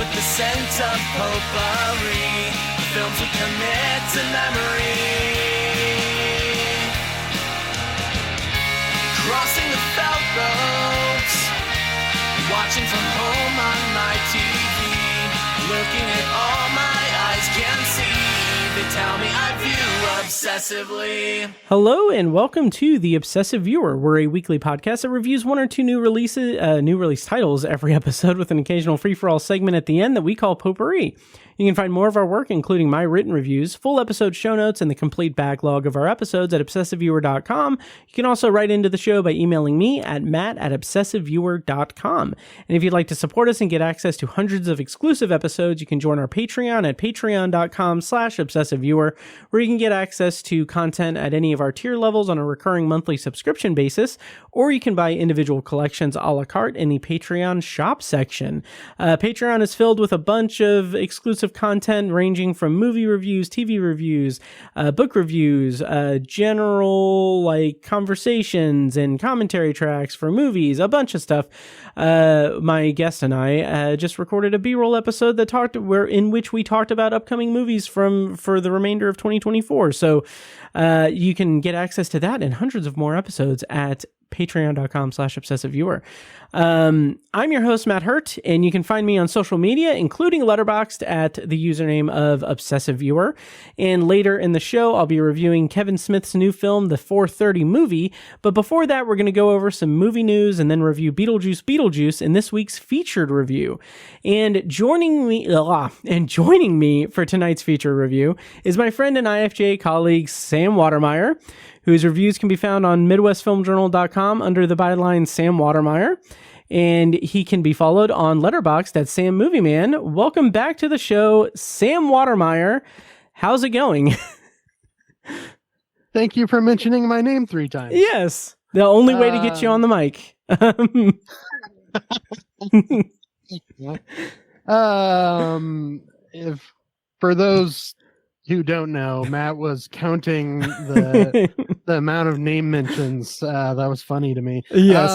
with the scent of potpourri. The films we commit to memory. Crossing the felt ropes, watching from home on my TV, looking at all my eyes can see. They tell me I view obsessively. Hello and welcome to The Obsessive Viewer. We're a weekly podcast that reviews one or two new release titles every episode with an occasional free-for-all segment at the end that we call Potpourri. You can find more of our work, including my written reviews, full episode show notes, and the complete backlog of our episodes at obsessiveviewer.com. You can also write into the show by emailing me at matt@obsessiveviewer.com. And if you'd like to support us and get access to hundreds of exclusive episodes, you can join our Patreon at patreon.com/obsessiveviewer, where you can get access to content at any of our tier levels on a recurring monthly subscription basis, or you can buy individual collections a la carte in the Patreon shop section. Patreon is filled with a bunch of exclusive content ranging from movie reviews, TV reviews, book reviews, general conversations and commentary tracks for movies, a bunch of stuff. My guest and I just recorded a B-roll episode in which we talked about upcoming movies for the remainder of 2024. So you can get access to that and hundreds of more episodes at patreon.com/obsessiveviewer. I'm your host, Matt Hurt, and you can find me on social media, including Letterboxd, at the username of Obsessive Viewer. And later in the show, I'll be reviewing Kevin Smith's new film, The 4:30 Movie. But before that, we're going to go over some movie news and then review Beetlejuice Beetlejuice in this week's featured review. And joining me for tonight's feature review is my friend and IFJ colleague, Sam Watermeier, whose reviews can be found on MidwestFilmJournal.com under the byline Sam Watermeier. And he can be followed on Letterboxd at Sam Movie Man. Welcome back to the show, Sam Watermeier. How's it going? Thank you for mentioning my name 3 times. Yes, the only way to get you on the mic. If for those who don't know, Matt was counting the amount of name mentions. That was funny to me. Yes.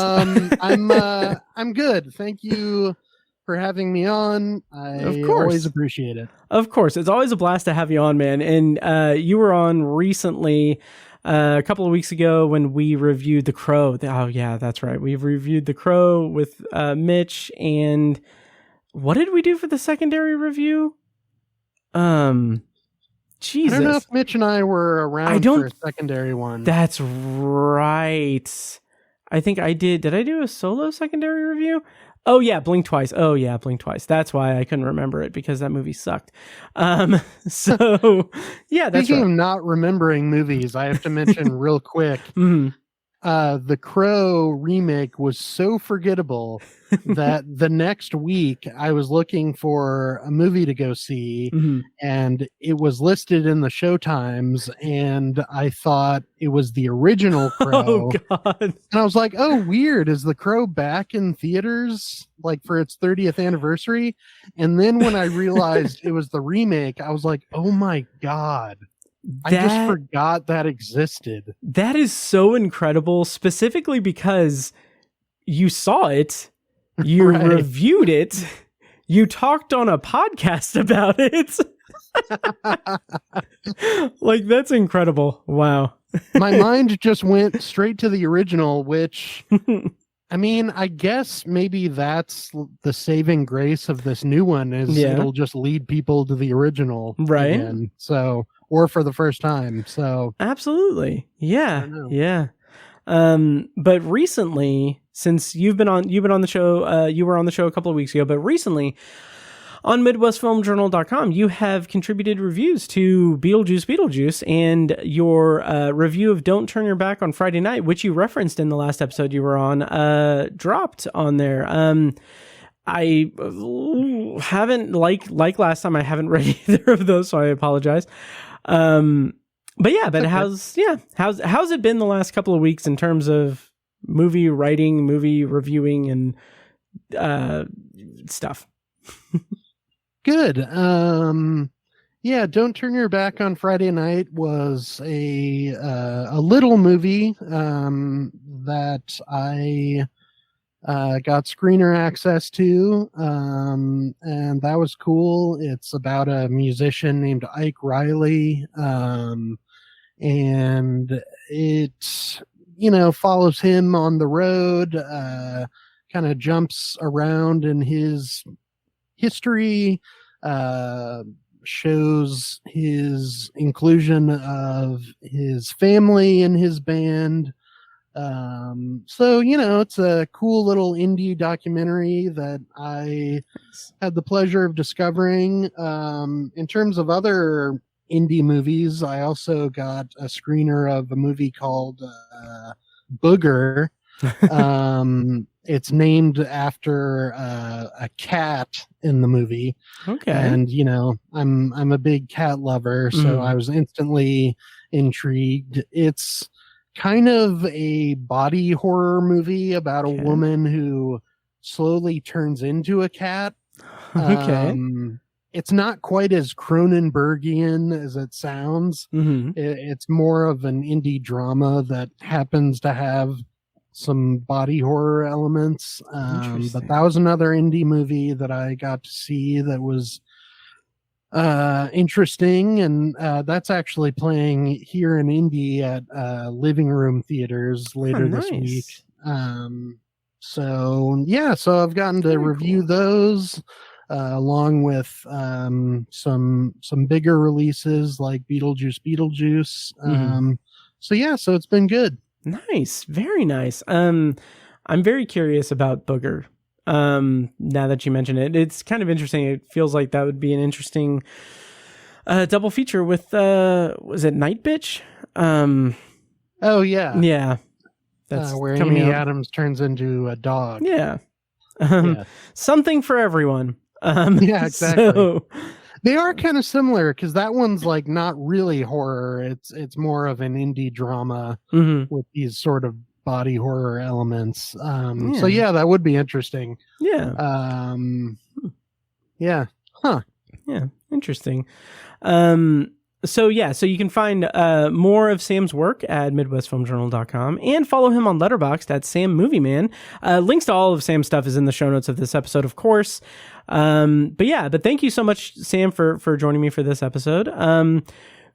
I'm good. Thank you for having me on. I always appreciate it. Of course. It's always a blast to have you on, man. And you were on recently, a couple of weeks ago, when we reviewed The Crow. Oh, yeah, that's right. We've reviewed The Crow with Mitch. And what did we do for the secondary review? Jesus. I don't know if Mitch and I were around for a secondary one. That's right. I think I did. Did I do a solo secondary review? Oh, yeah, Blink Twice. That's why I couldn't remember it, because that movie sucked. So, yeah, that's Speaking right. of not remembering movies, I have to mention real quick, The Crow remake was so forgettable that the next week I was looking for a movie to go see, and it was listed in the Showtimes, and I thought it was the original Crow. Oh, God. And I was like, oh, weird. Is The Crow back in theaters for its 30th anniversary? And then when I realized it was the remake, I was like, oh my God. I just forgot that existed. That is so incredible, specifically because you saw it, you reviewed it, you talked on a podcast about it. That's incredible. Wow. My mind just went straight to the original, which, I mean, I guess maybe that's the saving grace of this new one, is it'll just lead people to the original. Right. Again. So... or for the first time. So absolutely. Yeah. Yeah. But recently, since you've been on the show, you were on the show a couple of weeks ago, but recently on MidwestFilmJournal.com, you have contributed reviews to Beetlejuice, and your review of Don't Turn Your Back on Friday Night, which you referenced in the last episode you were on, dropped on there. I haven't, like last time, I haven't read either of those, so I apologize. But how's it been the last couple of weeks in terms of movie writing, movie reviewing, and stuff? Good. Don't Turn Your Back on Friday Night was a little movie that I got screener access to, and that was cool. It's about a musician named Ike Riley, and it follows him on the road, kind of jumps around in his history, shows his inclusion of his family in his band. So it's a cool little indie documentary that I had the pleasure of discovering. In terms of other indie movies, I also got a screener of a movie called Booger. It's named after a cat in the movie. Okay. And I'm a big cat lover, so I was instantly intrigued. It's kind of a body horror movie about a woman who slowly turns into a cat. Okay. It's not quite as Cronenbergian as it sounds. It's more of an indie drama that happens to have some body horror elements. But that was another indie movie that I got to see that was interesting, and that's actually playing here in Indy at Living Room Theaters later this week. So I've gotten to review those along with some bigger releases like Beetlejuice Beetlejuice. So it's been good. Nice, very nice. I'm very curious about Booger. Now that you mention it, it's kind of interesting. It feels like that would be an interesting double feature with was it Night Bitch? Oh yeah, yeah. That's where coming Amy out. Adams turns into a dog. Yeah. Yeah. Something for everyone. Yeah, exactly. So, they are kind of similar because that one's like not really horror. It's more of an indie drama with these sort of body horror elements. So that would be interesting. Yeah. Yeah. Huh. Yeah. Interesting. So you can find more of Sam's work at MidwestFilmJournal.com and follow him on Letterboxd at Sam Movie Man. Links to all of Sam's stuff is in the show notes of this episode, of course. But thank you so much, Sam, for joining me for this episode.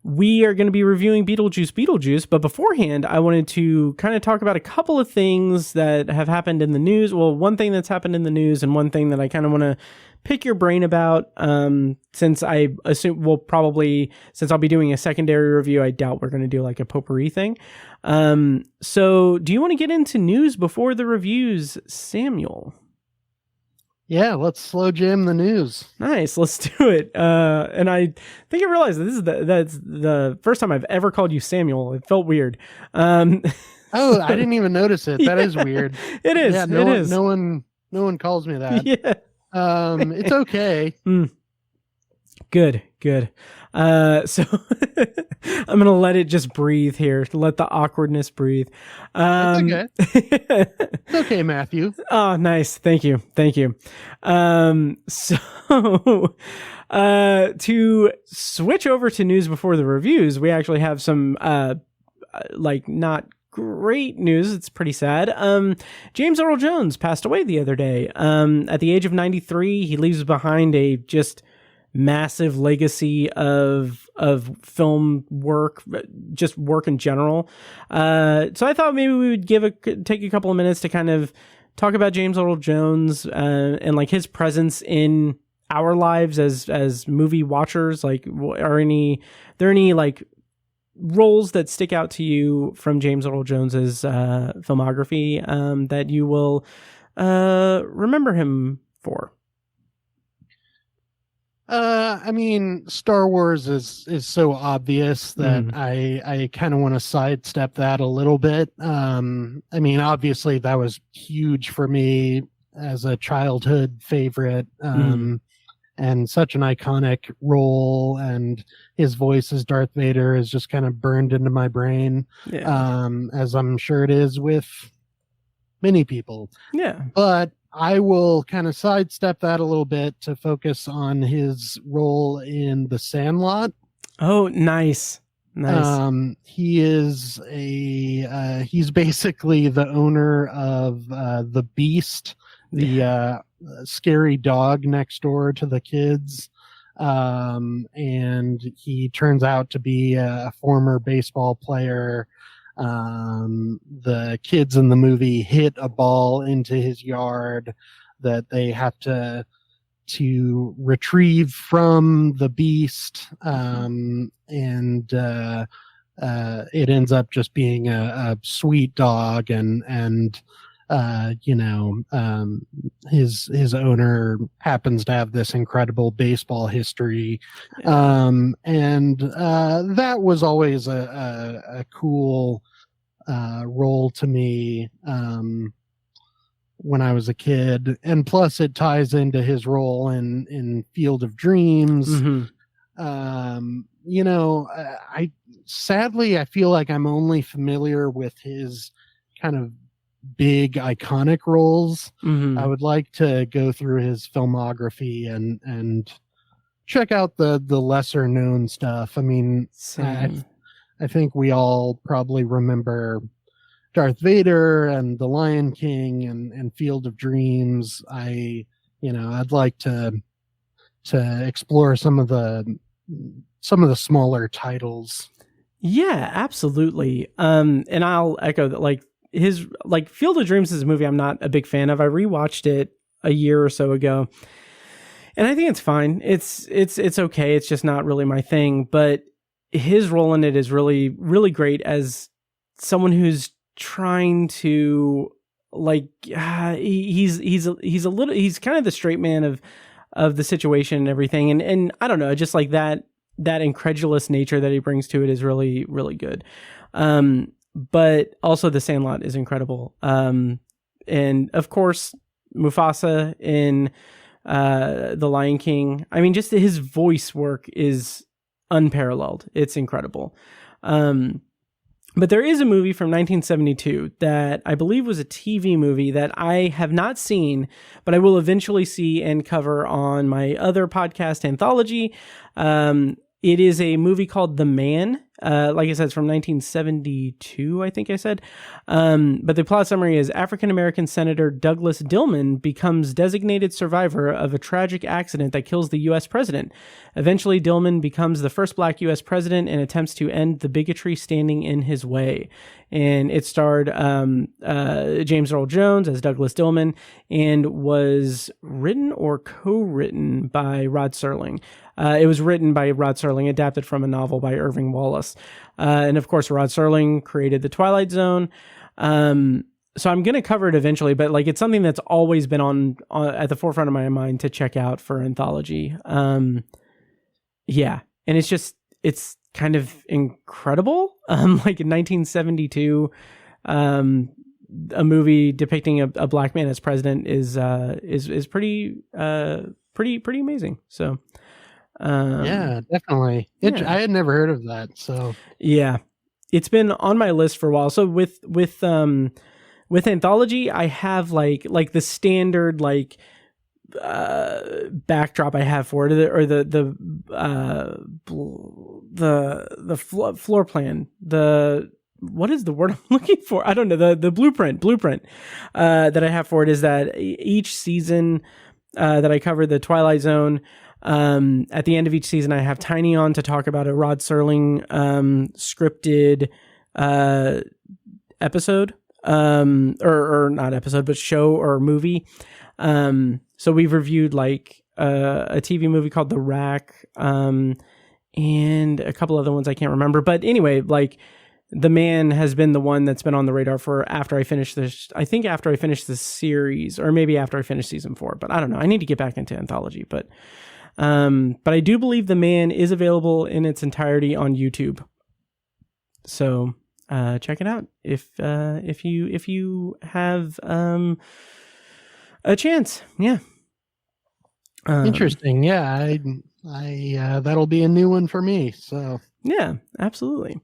We are going to be reviewing Beetlejuice, but beforehand, I wanted to kind of talk about a couple of things that have happened in the news. Well, one thing that's happened in the news and one thing that I kind of want to pick your brain about, since I assume since I'll be doing a secondary review, I doubt we're going to do like a potpourri thing. So do you want to get into news before the reviews, Samuel? Yeah, let's slow jam the news. Nice, let's do it. And I think I realized that that's the first time I've ever called you Samuel. It felt weird. Oh, I didn't even notice it. That is weird. It is. Yeah, no one calls me that. Yeah. It's okay. Good. So I'm gonna let it just breathe here. Let the awkwardness breathe. That's okay. It's okay, Matthew. Oh, nice. Thank you. To switch over to news before the reviews, we actually have some not great news. It's pretty sad. James Earl Jones passed away the other day. At the age of 93, he leaves behind a just massive legacy of film work, just work in general. So I thought maybe we would take a couple of minutes to kind of talk about James Earl Jones and like his presence in our lives as movie watchers. Like, are there any like roles that stick out to you from James Earl Jones's filmography that you will remember him for? I mean, Star Wars is so obvious that I kind of want to sidestep that a little bit. I mean, obviously that was huge for me as a childhood favorite, and such an iconic role, and his voice as Darth Vader is just kind of burned into my brain, as I'm sure it is with many people. Yeah. But I will kind of sidestep that a little bit to focus on his role in The Sandlot. Oh, nice. Nice. He is he's basically the owner of the Beast, the scary dog next door to the kids. And he turns out to be a former baseball player. The kids in the movie hit a ball into his yard that they have to retrieve from the Beast. And it ends up just being a sweet dog, and his owner happens to have this incredible baseball history. And that was always a cool role to me when I was a kid, and plus it ties into his role in Field of Dreams. I sadly I feel like I'm only familiar with his kind of big iconic roles. I would like to go through his filmography and check out the lesser known stuff. I mean, I think we all probably remember Darth Vader and The Lion King and Field of Dreams. I'd like to explore some of the smaller titles. Yeah, absolutely. And I'll echo that. Like Field of Dreams is a movie I'm not a big fan of. I rewatched it a year or so ago, and I think it's fine. It's okay. It's just not really my thing. But his role in it is really, really great as someone who's trying to he's kind of the straight man of the situation and everything. And I don't know, just like that incredulous nature that he brings to it is really, really good. But also The Sandlot is incredible. And of course, Mufasa in The Lion King. I mean, just his voice work is unparalleled. It's incredible. But there is a movie from 1972 that I believe was a TV movie that I have not seen, but I will eventually see and cover on my other podcast anthology. It is a movie called The Man. Like I said, it's from 1972, I think I said. But the plot summary is African-American Senator Douglas Dillman becomes designated survivor of a tragic accident that kills the U.S. president. Eventually, Dillman becomes the first black U.S. president and attempts to end the bigotry standing in his way. And it starred James Earl Jones as Douglas Dillman and was written or co-written by Rod Serling. It was written by Rod Serling, adapted from a novel by Irving Wallace. And of course, Rod Serling created The Twilight Zone. So I'm going to cover it eventually, but it's something that's always been on at the forefront of my mind to check out for anthology. Yeah. And it's kind of incredible. Like in 1972, a movie depicting a black man as president is pretty amazing. So, yeah, definitely. I had never heard of that. So yeah, it's been on my list for a while. So with anthology, I have like the standard backdrop I have for it, or the floor plan. What is the word I'm looking for? I don't know. The blueprint that I have for it is that each season that I cover the Twilight Zone, at the end of each season, I have Tiny on to talk about a Rod Serling scripted episode, or not episode, but show or movie. So we've reviewed a TV movie called The Rack, and a couple other ones I can't remember. But anyway, The Man has been the one that's been on the radar for after I finish this. I think after I finish the series, or maybe after I finish season 4. But I don't know. I need to get back into anthology. But I do believe The Man is available in its entirety on YouTube. So check it out if you have a chance. Yeah. Interesting. Yeah, I that'll be a new one for me. So yeah, absolutely.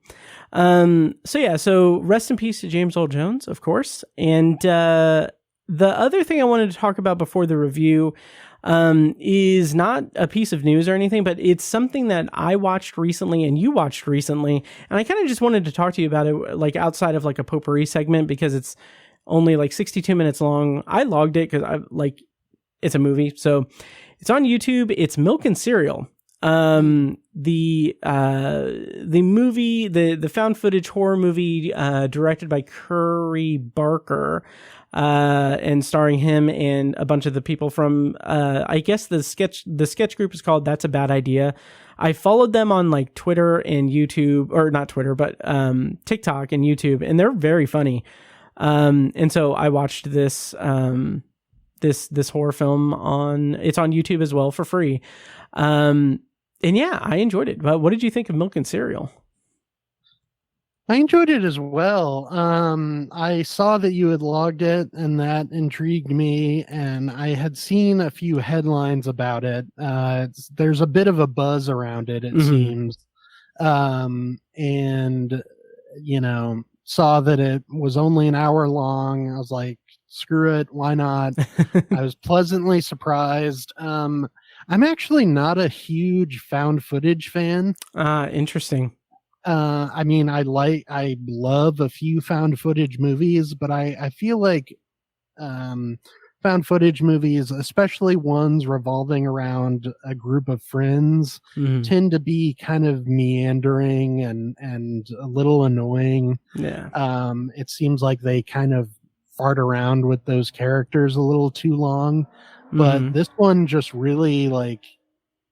So rest in peace to James Earl Jones, of course. And the other thing I wanted to talk about before the review, is not a piece of news or anything, but it's something that I watched recently and you watched recently. And I kind of just wanted to talk to you about it, like outside of like a potpourri segment, because it's only like 62 minutes long. I logged it because it's a movie. So it's on YouTube. It's Milk and Cereal. The movie, the found footage horror movie, directed by Curry Barker, and starring him and a bunch of the people from, I guess the sketch group is called That's a Bad Idea. I followed them on like Twitter and YouTube, or not Twitter, but, TikTok and YouTube, and they're very funny. And so I watched this horror film it's on YouTube as well for free. And yeah, I enjoyed it. But what did you think of Milk and Cereal? I enjoyed it as well. I saw that you had logged it, and that intrigued me. And I had seen a few headlines about it. There's a bit of a buzz around it, it seems. And, saw that it was only an hour long. I was like, screw it, why not? I was pleasantly surprised. I'm actually not a huge found footage fan. Interesting. I love a few found footage movies, but I feel like found footage movies, especially ones revolving around a group of friends, tend to be kind of meandering and a little annoying. Yeah. It seems like they kind of fart around with those characters a little too long. But this one just really like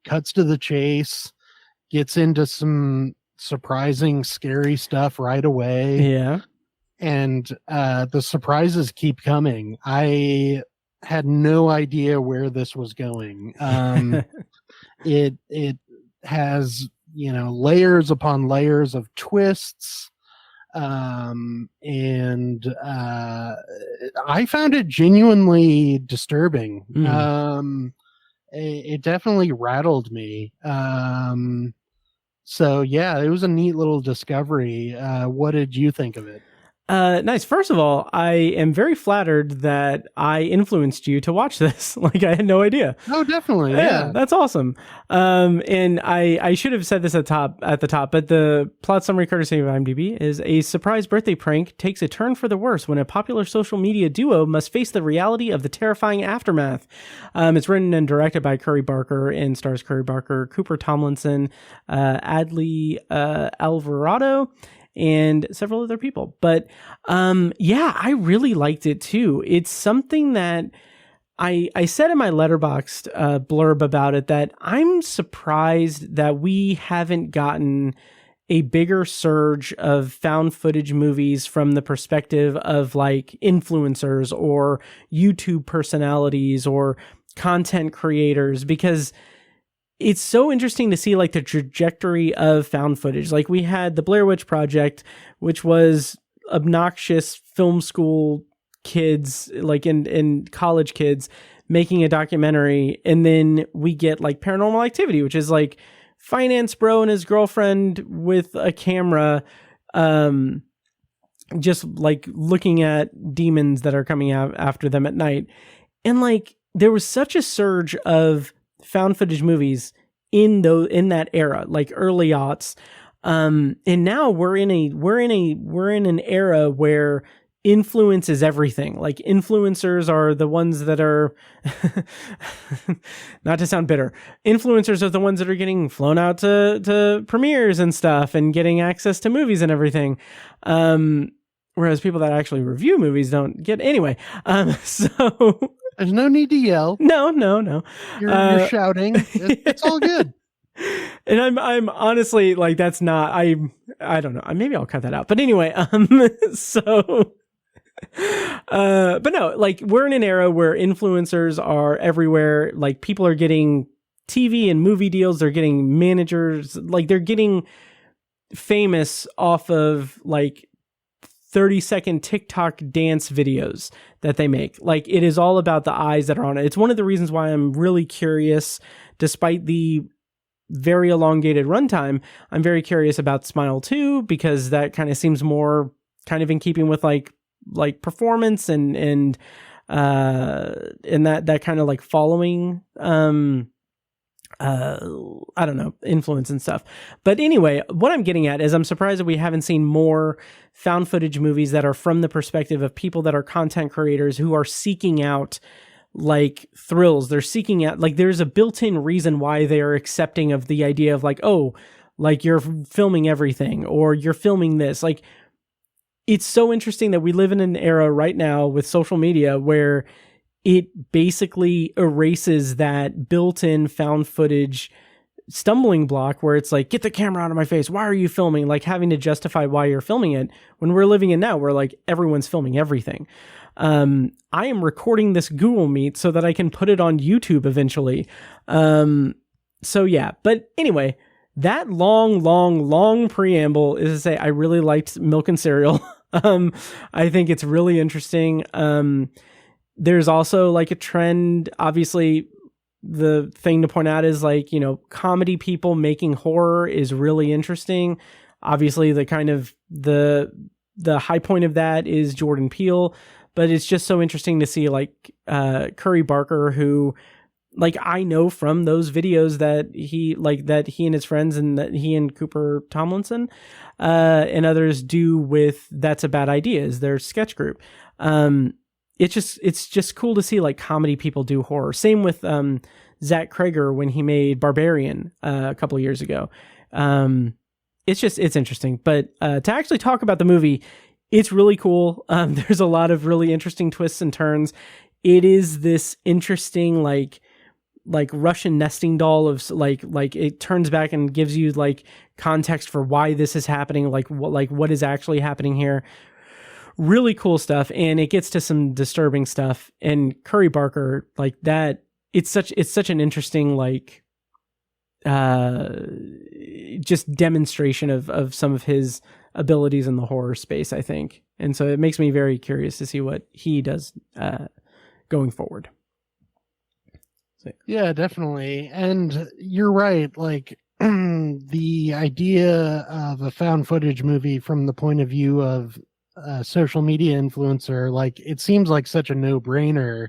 cuts to the chase, gets into some surprising, scary stuff right away. Yeah. And the surprises keep coming. I had no idea where this was going. It has, layers upon layers of twists. And I found it genuinely disturbing. It definitely rattled me. So yeah, it was a neat little discovery. What did you think of it? Nice. First of all, I am very flattered that I influenced you to watch this. Like, I had no idea. Oh, definitely. Yeah. That's awesome. And I should have said this at the top, but the plot summary courtesy of IMDb is: a surprise birthday prank takes a turn for the worse when a popular social media duo must face the reality of the terrifying aftermath. It's written and directed by Curry Barker and stars Curry Barker, Cooper Tomlinson, Adley Alvarado, and several other people. But yeah, I really liked it too. It's something that I said in my Letterboxd blurb about it that I'm surprised that we haven't gotten a bigger surge of found footage movies from the perspective of like influencers or YouTube personalities or content creators, because it's so interesting to see like the trajectory of found footage. Like we had the Blair Witch Project, which was obnoxious film school kids, like in college kids making a documentary. And then we get like Paranormal Activity, which is like finance bro and his girlfriend with a camera, just like looking at demons that are coming out after them at night. And like, there was such a surge of found footage movies in that era, like early aughts. And now we're in an era where influence is everything. Like influencers are the ones that are, not to sound bitter, influencers are the ones that are getting flown out to premieres and stuff and getting access to movies and everything. Whereas people that actually review movies don't get anyway. So there's no need to yell. No. You're shouting. It's all good. And I'm honestly like, that's not, I don't know. Maybe I'll cut that out. But anyway, so, but no, like we're in an era where influencers are everywhere. Like people are getting TV and movie deals. They're getting managers. Like they're getting famous off of like 30-second TikTok dance videos that they make. Like it is all about the eyes that are on it. It's one of the reasons why I'm really curious, despite the very elongated runtime, I'm very curious about Smile 2, because that kind of seems more kind of in keeping with like performance and and that kind of like following, I don't know, influence and stuff. But anyway, what I'm getting at is I'm surprised that we haven't seen more found footage movies that are from the perspective of people that are content creators who are seeking out like thrills. They're seeking out, like, there's a built-in reason why they are accepting of the idea of like, oh, like you're filming everything or you're filming this. Like, it's so interesting that we live in an era right now with social media where it basically erases that built-in found footage stumbling block where it's like, get the camera out of my face. Why are you filming? Like having to justify why you're filming it when we're living in now where like everyone's filming everything. I am recording this Google Meet so that I can put it on YouTube eventually. So yeah, but anyway, that long preamble is to say I really liked Milk and Cereal. I think it's really interesting. There's also like a trend, obviously the thing to point out is like, you know, comedy people making horror is really interesting. Obviously the kind of the high point of that is Jordan Peele, but it's just so interesting to see like Curry Barker, who like I know from those videos that he and his friends and that he and Cooper Tomlinson and others do with That's a Bad Idea, is their sketch group. It's just cool to see like comedy people do horror. Same with Zach Krager when he made Barbarian a couple of years ago. It's interesting. But to actually talk about the movie, it's really cool. There's a lot of really interesting twists and turns. It is this interesting like Russian nesting doll of like it turns back and gives you like context for why this is happening, like what is actually happening here. Really cool stuff, and it gets to some disturbing stuff. And Curry Barker, like that, it's such an interesting like just demonstration of some of his abilities in the horror space, I think. And so it makes me very curious to see what he does going forward. So, yeah, definitely. And you're right, like the idea of a found footage movie from the point of view of social media influencer, like it seems like such a no-brainer.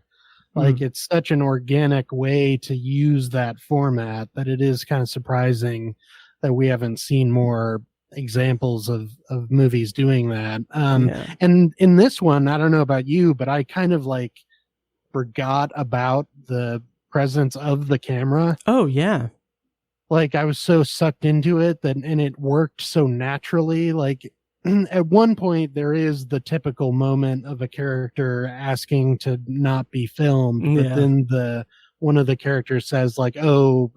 Like it's such an organic way to use that format that it is kind of surprising that we haven't seen more examples of movies doing that. And in this one, I don't know about you, but I kind of like forgot about the presence of the camera. Oh yeah. Like I was so sucked into it and it worked so naturally. Like at one point there is the typical moment of a character asking to not be filmed, but then one of the characters says like, oh,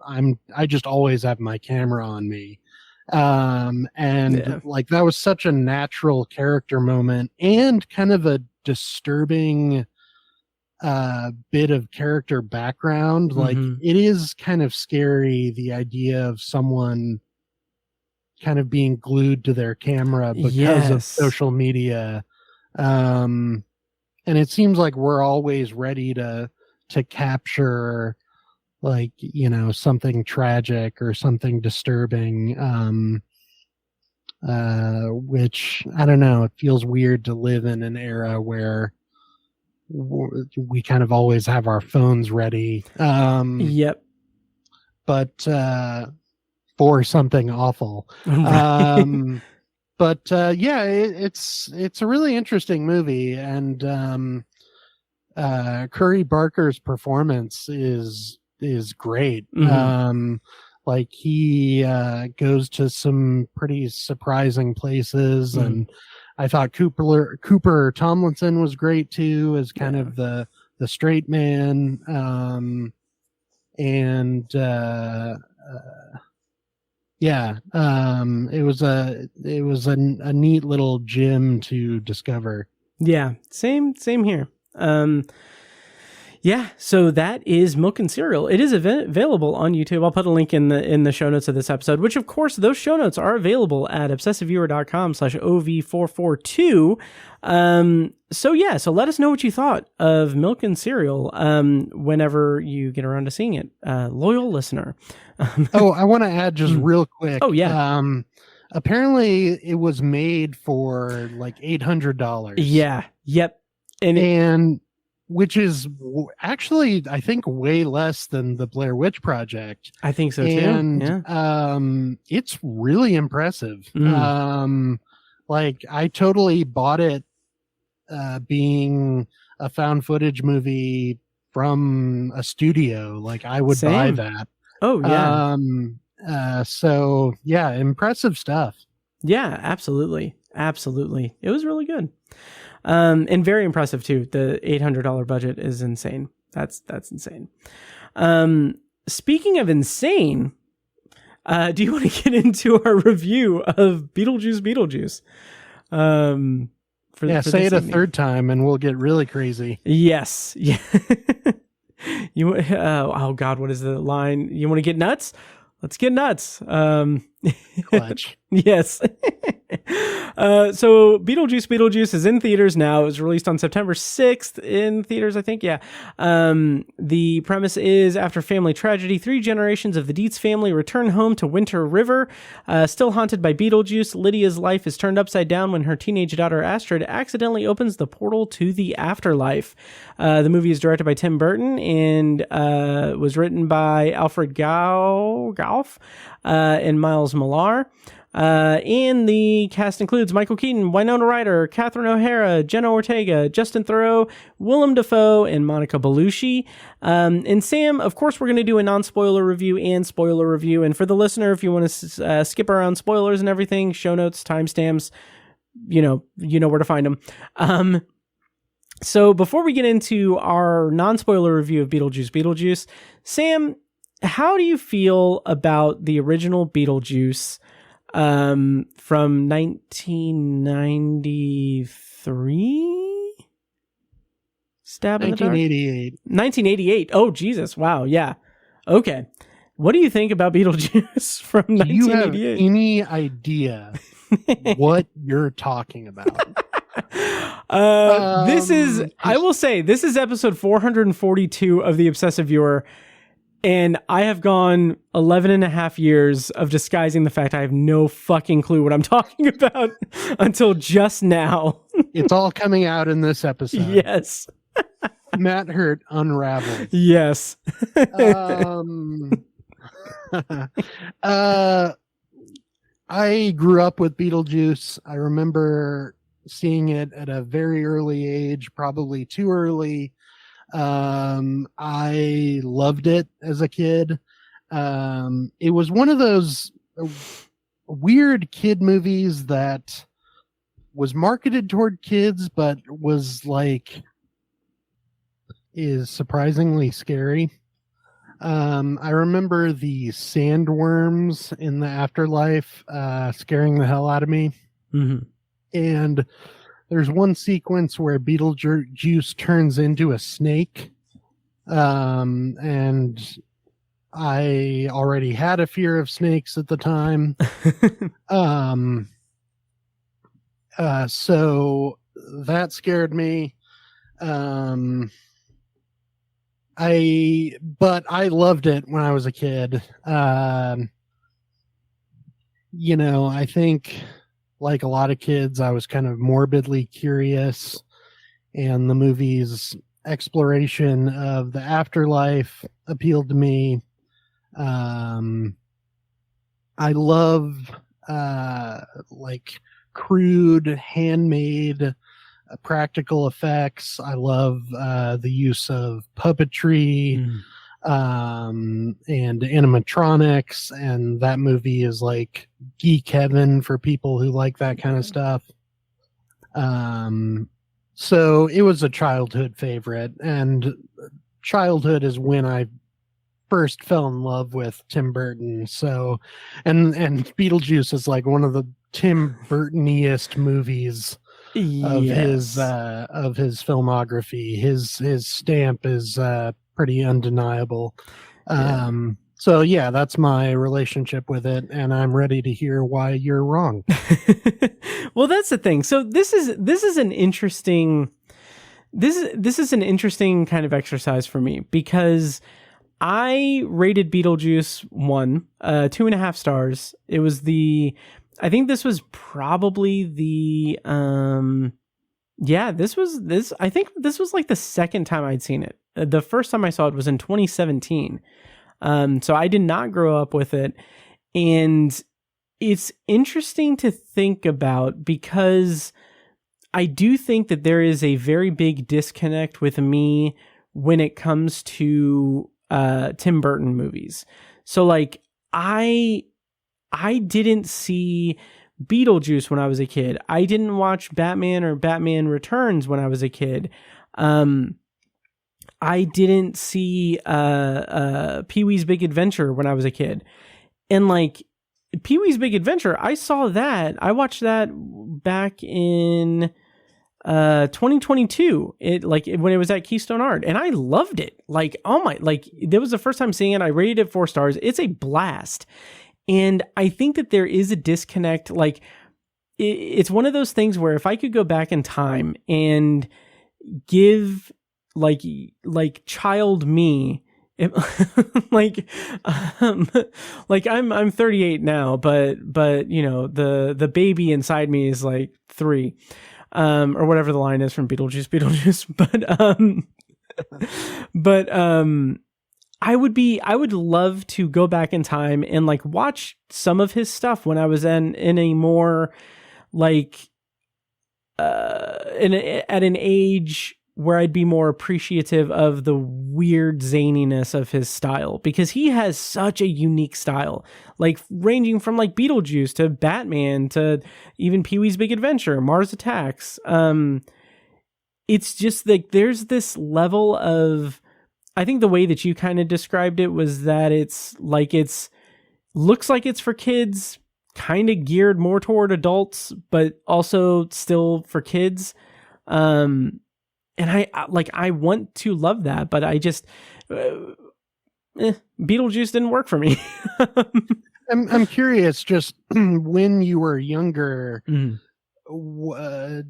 I just always have my camera on me. Like that was such a natural character moment and kind of a disturbing bit of character background. Like it is kind of scary, the idea of someone kind of being glued to their camera because of social media. And it seems like we're always ready to capture like, you know, something tragic or something disturbing. Which I don't know, it feels weird to live in an era where we kind of always have our phones ready. But for something awful. But it's a really interesting movie, and Curry Barker's performance is great. Like he goes to some pretty surprising places, and I thought Cooper Tomlinson was great too, as kind of the straight man. It was a neat little gem to discover. Yeah, same here. So that is Milk and Cereal. It is available on YouTube. I'll put a link in the show notes of this episode, which of course those show notes are available at obsessiveviewer.com/OV442. So let us know what you thought of Milk and Cereal whenever you get around to seeing it. Loyal listener. I want to add just real quick. Oh yeah. Apparently it was made for like $800. Yeah. Yep. And which is actually, I think, way less than the Blair Witch Project. I think so too. And yeah. It's really impressive. Like, I totally bought it being a found footage movie from a studio. Like, I would buy that. Oh yeah. So yeah, impressive stuff. Yeah, absolutely. Absolutely. It was really good. And very impressive too. The $800 budget is insane. That's insane. Speaking of insane, do you want to get into our review of Beetlejuice Beetlejuice? Say it a third time and we'll get really crazy. Yes. Yeah. Oh God, what is the line? You want to get nuts? Let's get nuts. Clutch. Yes. So Beetlejuice Beetlejuice is in theaters now. It was released on September 6th in theaters, I think. Yeah. The premise is, after family tragedy, 3 generations of the Dietz family return home to Winter River. Still haunted by Beetlejuice, Lydia's life is turned upside down when her teenage daughter Astrid accidentally opens the portal to the afterlife. The movie is directed by Tim Burton and was written by Alfred Gough and Miles Millar. And the cast includes Michael Keaton, Winona Ryder, Catherine O'Hara, Jenna Ortega, Justin Theroux, Willem Dafoe, and Monica Bellucci. And Sam, of course, we're going to do a non-spoiler review and spoiler review. And for the listener, if you want to skip around spoilers and everything, show notes, timestamps, you know where to find them. So before we get into our non-spoiler review of Beetlejuice Beetlejuice, Sam, how do you feel about the original Beetlejuice from 1993? Stab in the dark? 1988. 1988. Oh, Jesus. Wow. Yeah. Okay. What do you think about Beetlejuice from 1988? Do you have any idea what you're talking about? I will say, this is episode 442 of The Obsessive Viewer. And I have gone 11 and a half years of disguising the fact I have no fucking clue what I'm talking about until just now. It's all coming out in this episode. Yes. Matt Hurt unraveled. Yes. I grew up with Beetlejuice. I remember seeing it at a very early age, probably too early. I loved it as a kid. It was one of those weird kid movies that was marketed toward kids, but is surprisingly scary. I remember the sandworms in the afterlife, scaring the hell out of me. Mm-hmm. And there's one sequence where Beetlejuice turns into a snake. And I already had a fear of snakes at the time. So that scared me. But I loved it when I was a kid. I think, like a lot of kids, I was kind of morbidly curious, and the movie's exploration of the afterlife appealed to me. I love crude, handmade practical effects. I love the use of puppetry and animatronics, and that movie is like geek heaven for people who like that kind of stuff. So it was a childhood favorite, and childhood is when I first fell in love with Tim Burton. So, and Beetlejuice is like one of the Tim Burton-iest movies of his filmography. His stamp is pretty undeniable. So yeah, that's my relationship with it, and I'm ready to hear why you're wrong. Well, that's the thing. So this is an interesting kind of exercise for me, because I rated Beetlejuice 2.5 stars. I think this was probably the Yeah, I think this was like the second time I'd seen it. The first time I saw it was in 2017. So I did not grow up with it. And it's interesting to think about because I do think that there is a very big disconnect with me when it comes to Tim Burton movies. So like I didn't see Beetlejuice when I was a kid. I didn't watch Batman or Batman Returns when I was a kid. I didn't see Pee-wee's Big Adventure when I was a kid. And like Pee-wee's Big Adventure, I saw that. I watched that back in 2022. When it was at Keystone Art, and I loved it. Like, oh my, like that was the first time seeing it. I rated it 4 stars. It's a blast. And I think that there is a disconnect. Like it's one of those things where if I could go back in time and give like child me, like I'm 38 now, but you know, the baby inside me is like 3, or whatever the line is from Beetlejuice. But I would love to go back in time and like watch some of his stuff when I was in a more like at an age where I'd be more appreciative of the weird zaniness of his style, because he has such a unique style, like ranging from like Beetlejuice to Batman to even Pee-wee's Big Adventure, Mars Attacks. It's just like there's this level of, I think the way that you kind of described it was that looks like it's for kids, kind of geared more toward adults, but also still for kids. And I want to love that, but I just, Beetlejuice didn't work for me. I'm curious, just when you were younger, why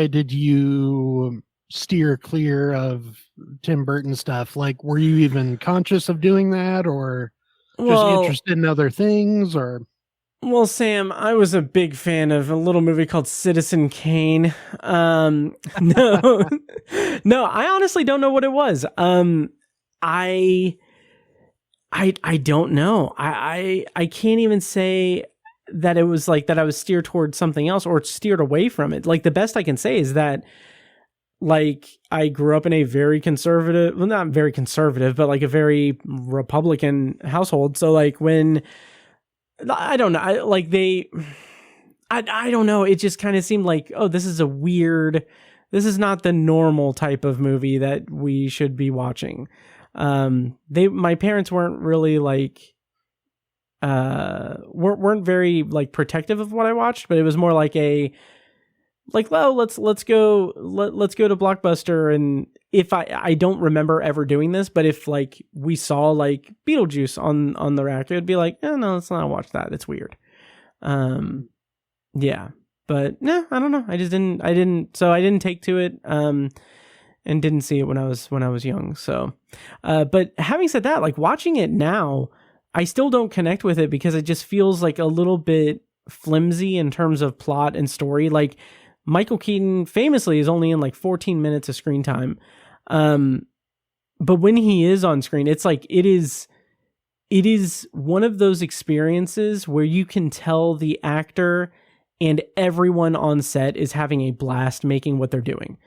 did you steer clear of Tim Burton stuff? Like, were you even conscious of doing that, or just interested in other things, or? Well, Sam, I was a big fan of a little movie called Citizen Kane. No, I honestly don't know what it was. I don't know. I can't even say that it was like that I was steered towards something else or steered away from it. Like the best I can say is that like I grew up in a very conservative, well, not very conservative, but like a very Republican household. So like when, I don't know, I don't know. It just kind of seemed like, oh, this is not the normal type of movie that we should be watching. My parents weren't really like, weren't very like protective of what I watched, but it was more like well, let's go to Blockbuster. And if I don't remember ever doing this, but if like we saw like Beetlejuice on the rack, it would be like, no, let's not watch that. It's weird. Yeah, but no, I don't know. I didn't take to it, and didn't see it when I was young. So, but having said that, like watching it now, I still don't connect with it because it just feels like a little bit flimsy in terms of plot and story. Like Michael Keaton famously is only in like 14 minutes of screen time. But when he is on screen, it's like, it is one of those experiences where you can tell the actor and everyone on set is having a blast making what they're doing,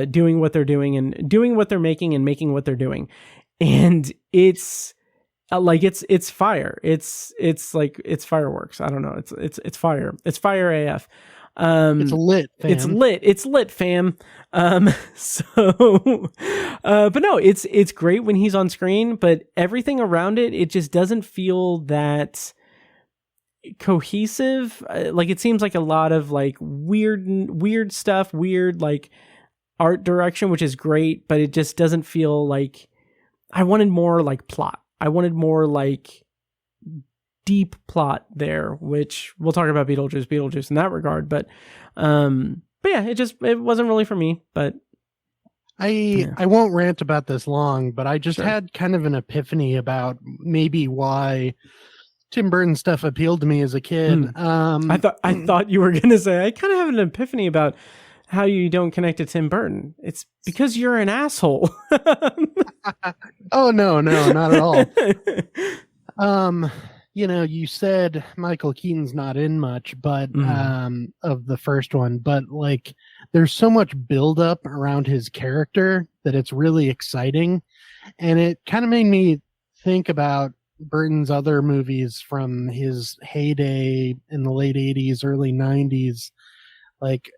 doing what they're doing and doing what they're making and making what they're doing. And it's like, it's fire. It's like, it's fireworks. I don't know. It's fire. It's fire AF. It's lit, fam. It's lit, fam. So, but no, it's great when he's on screen, but everything around it just doesn't feel that cohesive. Like it seems like a lot of like weird stuff, weird like art direction, which is great, but it just doesn't feel like, I wanted more like plot. I wanted more like deep plot there, which we'll talk about Beetlejuice in that regard. But yeah, it wasn't really for me. But I won't rant about this long, but I just had kind of an epiphany about maybe why Tim Burton stuff appealed to me as a kid. I thought you were gonna say I kind of have an epiphany about how you don't connect to Tim Burton. It's because you're an asshole. Oh, no, not at all. You said Michael Keaton's not in much, but of the first one, but like there's so much buildup around his character that it's really exciting. And it kind of made me think about Burton's other movies from his heyday in the late 80s, early 90s. Like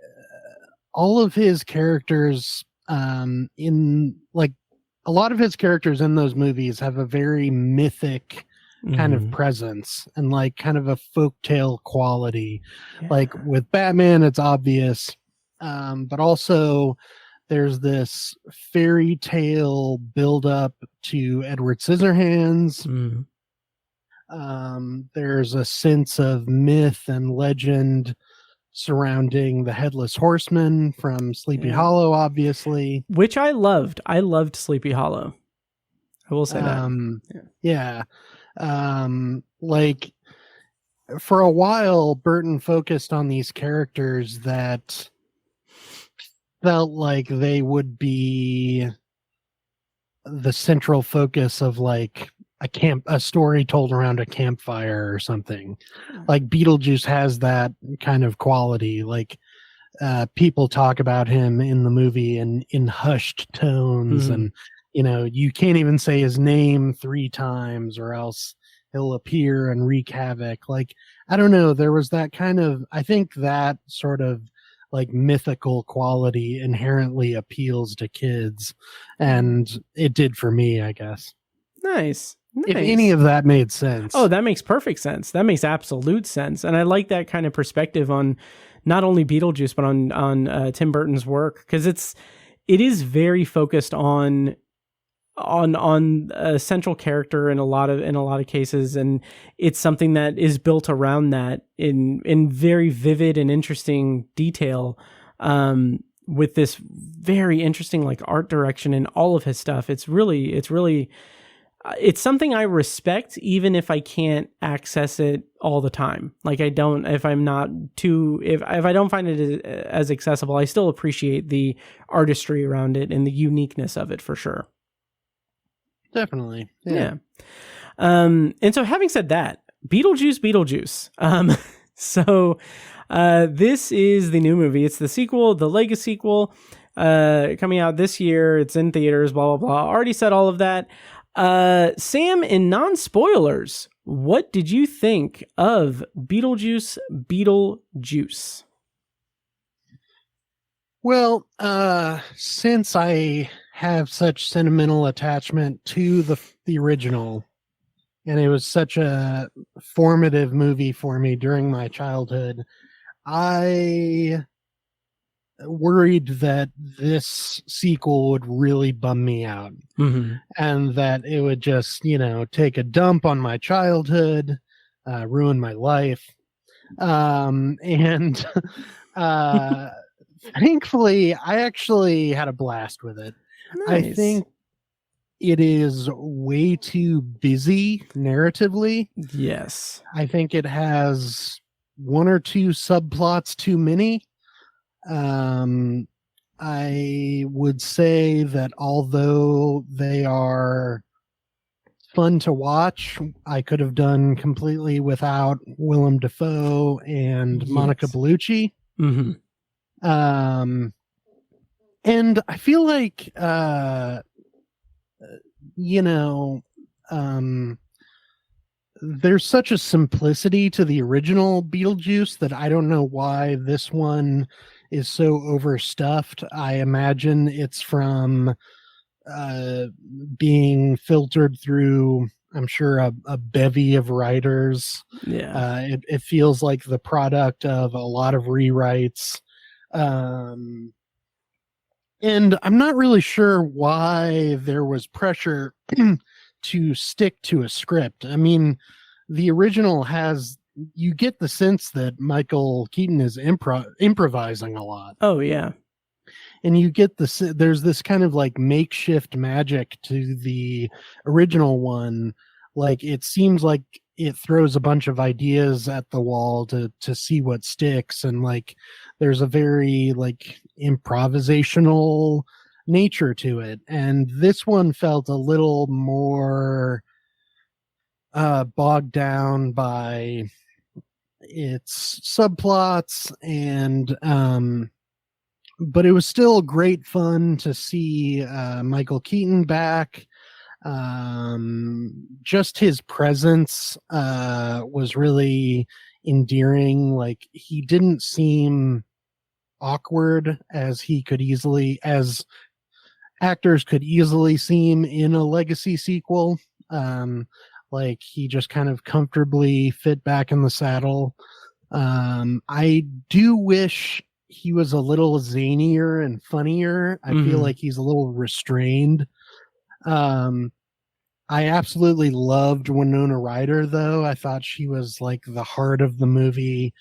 all of his characters in like a lot of his characters in those movies have a very mythic kind of presence and like kind of a folktale quality. Yeah. Like with Batman, it's obvious, but also there's this fairy tale build up to Edward Scissorhands. There's a sense of myth and legend surrounding the Headless Horseman from Sleepy Hollow, obviously, which I loved. I loved Sleepy Hollow. I will say that. Yeah. Like for a while, Burton focused on these characters that felt like they would be the central focus of like a story told around a campfire or something. Like Beetlejuice has that kind of quality. Like people talk about him in the movie in hushed tones, and you can't even say his name 3 times or else he'll appear and wreak havoc. Like, I don't know, there was that kind of, I think that sort of like mythical quality inherently appeals to kids, and it did for me, I guess. Nice. If any of that made sense. Oh, that makes perfect sense. That makes absolute sense. And I like that kind of perspective on not only Beetlejuice, but on Tim Burton's work, because it is very focused on a central character in a lot of cases, and it's something that is built around that in very vivid and interesting detail, with this very interesting like art direction in all of his stuff. It's something I respect, even if I can't access it all the time. Like if I don't find it as accessible, I still appreciate the artistry around it and the uniqueness of it for sure. Definitely. Yeah. And so having said that, Beetlejuice. So this is the new movie. It's the sequel, the Lego sequel, coming out this year. It's in theaters, blah, blah, blah. Already said all of that. Sam, in non-spoilers, what did you think of Beetlejuice Beetlejuice? Well, since I have such sentimental attachment to the original, and it was such a formative movie for me during my childhood, I worried that this sequel would really bum me out, and that it would just, take a dump on my childhood, ruin my life. And thankfully, I actually had a blast with it. Nice. I think it is way too busy narratively. Yes. I think it has 1 or 2 subplots too many. I would say that although they are fun to watch, I could have done completely without Willem Dafoe and Monica Bellucci. And I feel like, there's such a simplicity to the original Beetlejuice that I don't know why this one is so overstuffed. I imagine it's from being filtered through, I'm sure, a bevy of writers. Yeah. It feels like the product of a lot of rewrites. And I'm not really sure why there was pressure to stick to a script. I mean, the original you get the sense that Michael Keaton is improvising a lot. Oh, yeah. And you get there's this kind of like makeshift magic to the original one. Like, it seems like it throws a bunch of ideas at the wall to see what sticks, and like there's a very like improvisational nature to it, and this one felt a little more bogged down by its subplots, and but it was still great fun to see Michael Keaton back. Just his presence was really endearing. Like, he didn't seem awkward as actors could easily seem in a legacy sequel. Like, he just kind of comfortably fit back in the saddle. I do wish he was a little zanier and funnier. I feel like he's a little restrained. I absolutely loved Winona Ryder, though. I thought she was like the heart of the movie.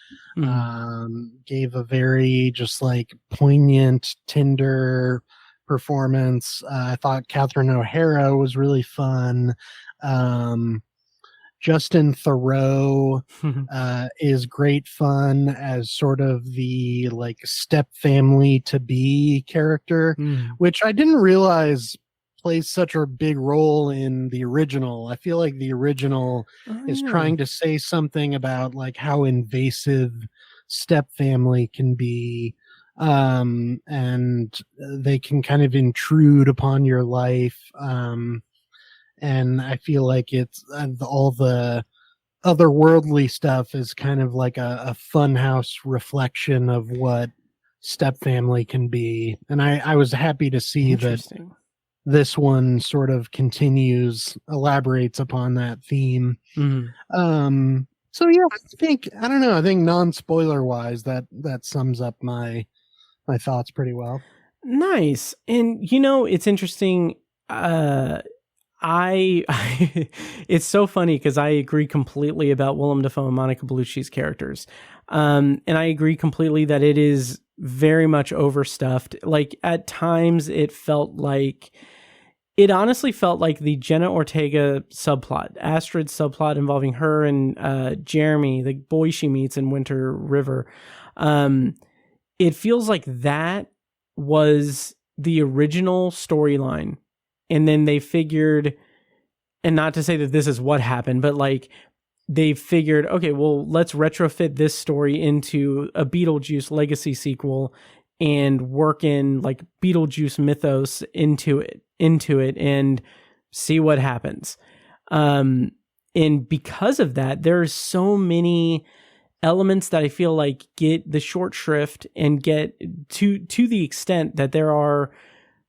Gave a very just like poignant, tender performance. I thought Catherine O'Hara was really fun. Justin Theroux is great fun as sort of the like step family to be character, which I didn't realize plays such a big role in the original. I feel like the original is trying to say something about like how invasive step family can be, and they can kind of intrude upon your life. And I feel like it's all the otherworldly stuff is kind of like a funhouse reflection of what step family can be. And I was happy to see that this one sort of elaborates upon that theme. So yeah, I don't know. I think non-spoiler wise, that sums up my thoughts pretty well. Nice. And it's interesting. It's so funny because I agree completely about Willem Dafoe and Monica Bellucci's characters. And I agree completely that it is very much overstuffed. Like, at times it honestly felt like the Jenna Ortega subplot, Astrid's subplot involving her and Jeremy, the boy she meets in Winter River. It feels like that was the original storyline. And then they figured, and not to say that this is what happened, but like they figured, okay, well, let's retrofit this story into a Beetlejuice legacy sequel and work in like Beetlejuice mythos into it and see what happens. And because of that, there's so many elements that I feel like get the short shrift and get to the extent that there are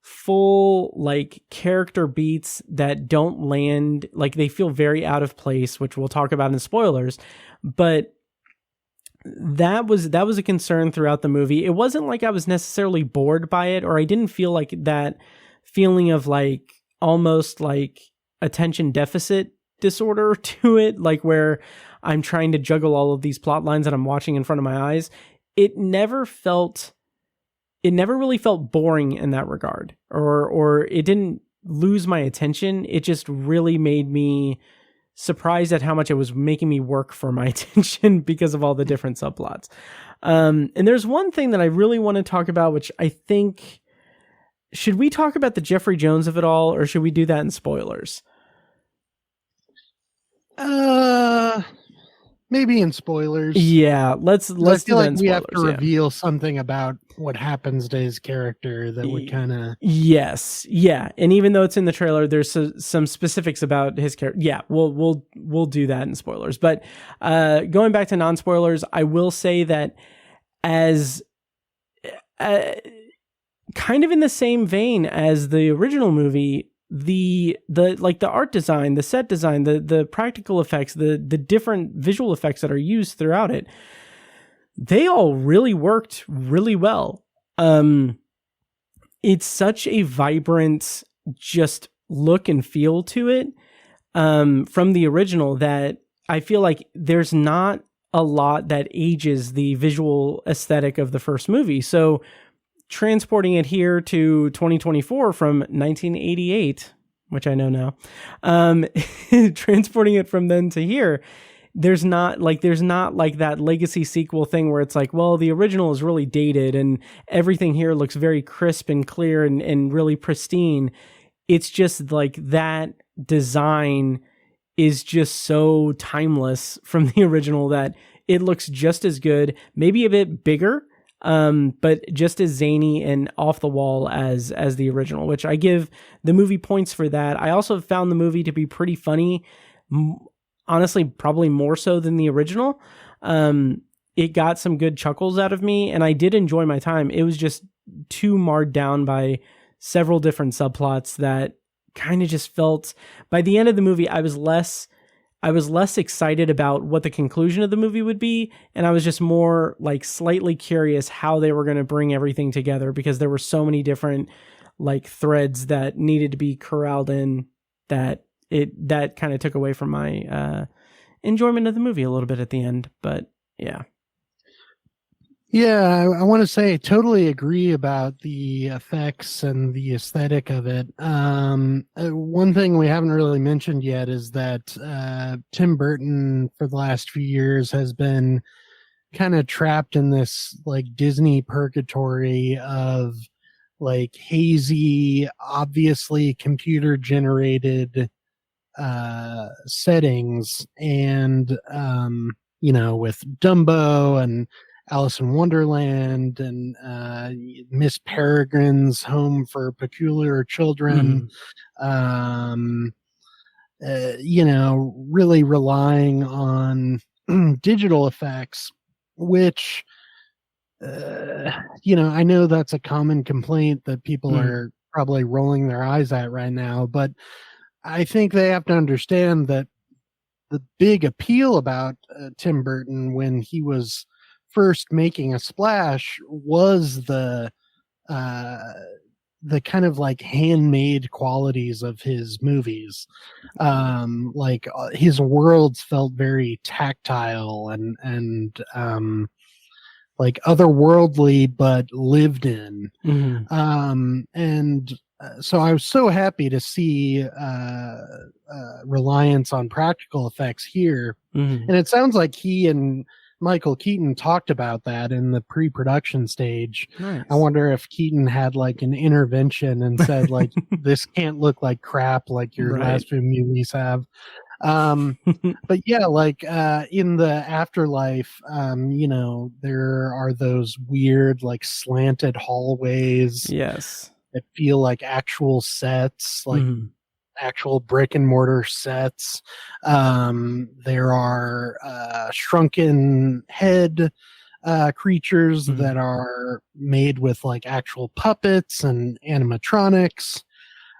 full like character beats that don't land, like they feel very out of place, which we'll talk about in spoilers. But that was a concern throughout the movie. It wasn't like I was necessarily bored by it, or I didn't feel like that feeling of like almost like attention deficit disorder to it, like where I'm trying to juggle all of these plot lines that I'm watching in front of my eyes. It never really felt boring in that regard, or it didn't lose my attention. It just really made me surprised at how much it was making me work for my attention because of all the different subplots. And there's one thing that I really want to talk about, which I think, should we talk about the Jeffrey Jones of it all, or should we do that in spoilers? Maybe in spoilers. Yeah, let's do that in spoilers. We have to reveal something about what happens to his character that would kind of... Yes, yeah. And even though it's in the trailer, there's some specifics about his character. Yeah, we'll do that in spoilers. But going back to non-spoilers, I will say that as kind of in the same vein as the original movie, the like the art design, the set design, the practical effects, the different visual effects that are used throughout it, they all really worked really well. It's such a vibrant just look and feel to it from the original that I feel like there's not a lot that ages the visual aesthetic of the first movie. So transporting it here to 2024 from 1988, which I know now, transporting it from then to here, there's not like that legacy sequel thing where it's like, well, the original is really dated and everything here looks very crisp and clear and really pristine. It's just like that design is just so timeless from the original that it looks just as good, maybe a bit bigger, but just as zany and off the wall as the original, which I give the movie points for that. I also found the movie to be pretty funny. Honestly, probably more so than the original. It got some good chuckles out of me, and I did enjoy my time. It was just too marred down by several different subplots that kind of just felt, by the end of the movie, I was less excited about what the conclusion of the movie would be, and I was just more like slightly curious how they were going to bring everything together, because there were so many different like threads that needed to be corralled in that kind of took away from my enjoyment of the movie a little bit at the end. But yeah. Yeah, I want to say I totally agree about the effects and the aesthetic of it. One thing we haven't really mentioned yet is that Tim Burton for the last few years has been kind of trapped in this like Disney purgatory of like hazy, obviously computer generated settings, and with Dumbo and Alice in Wonderland and Miss Peregrine's Home for Peculiar Children, really relying on digital effects, which I know that's a common complaint that people are probably rolling their eyes at right now, but I think they have to understand that the big appeal about Tim Burton when he was first making a splash was the kind of like handmade qualities of his movies. Like his worlds felt very tactile and like otherworldly, but lived in. So I was so happy to see reliance on practical effects here. And it sounds like he and Michael Keaton talked about that in the pre-production stage. Nice. I wonder if Keaton had like an intervention and said like, this can't look like crap like your last few movies have. But yeah, like in the afterlife, there are those weird like slanted hallways. Yes. That feel like actual sets, like actual brick and mortar sets. There are shrunken head creatures that are made with like actual puppets and animatronics.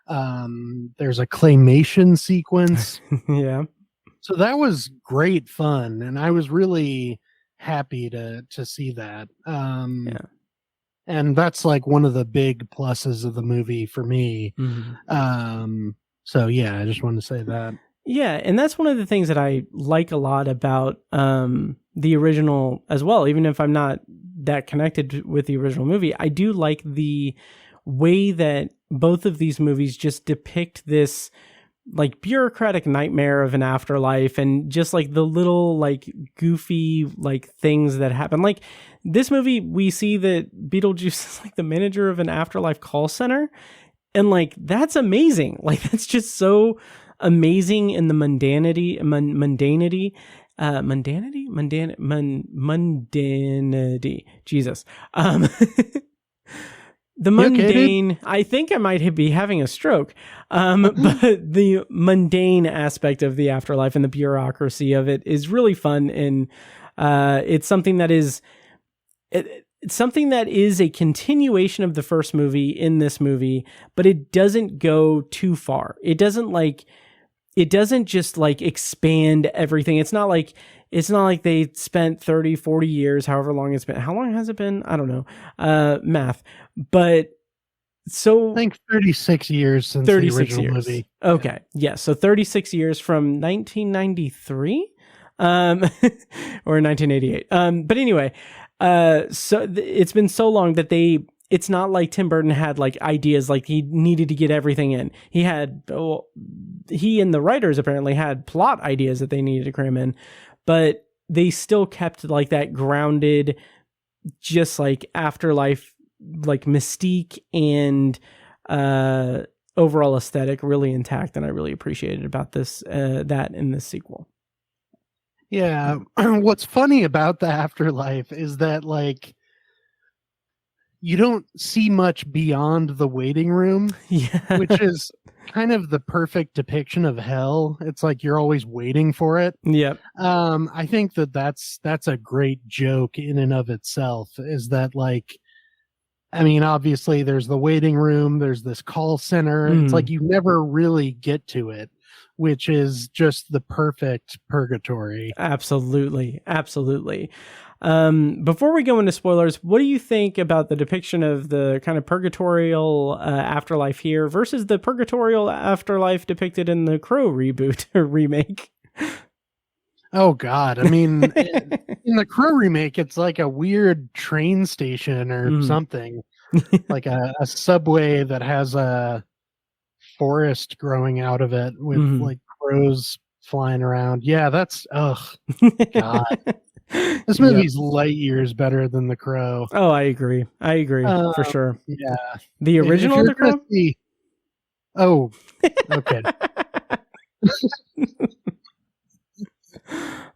There's a claymation sequence. Yeah. So that was great fun, and I was really happy to see that. Yeah. And that's like one of the big pluses of the movie for me. So yeah, I just wanted to say that. Yeah, and that's one of the things that I like a lot about the original as well. Even if I'm not that connected with the original movie, I do like the way that both of these movies just depict this like bureaucratic nightmare of an afterlife, and just like the little like goofy like things that happen. Like this movie, we see that Beetlejuice is like the manager of an afterlife call center, and like that's amazing. Like that's just so amazing in the mundanity, Jesus. The mundane, okay, I think I might be having a stroke, but the mundane aspect of the afterlife and the bureaucracy of it is really fun. And it's something that is a continuation of the first movie in this movie, but it doesn't go too far. It doesn't just like expand everything. It's not like they spent 30, 40 years, however long it's been. How long has it been? I don't know. Math. But so I think 36 years since the original movie. Okay. Yeah. So 36 years from 1993, or 1988. But anyway, so it's been so long that they it's not like Tim Burton had like ideas, like he needed to get everything in. He and the writers apparently had plot ideas that they needed to cram in, but they still kept like that grounded, just like afterlife, like mystique and overall aesthetic really intact. And I really appreciated about that in this sequel. Yeah. What's funny about the afterlife is that like you don't see much beyond the waiting room, Yeah. which is kind of the perfect depiction of hell. It's like you're always waiting for it. Yep. I think that's a great joke in and of itself, is that like, I mean, obviously there's the waiting room, there's this call center. It's like you never really get to it, which is just the perfect purgatory. Absolutely. Absolutely. Before we go into spoilers, what do you think about the depiction of the kind of purgatorial afterlife here versus the purgatorial afterlife depicted in the Crow reboot or remake? Oh God. I mean, in the Crow remake, it's like a weird train station or something, like a subway that has a forest growing out of it with like crows flying around. Yeah, that's, God. This movie's light years better than The Crow. Oh, I agree. For sure. Yeah. The original If The Crow? Oh, okay.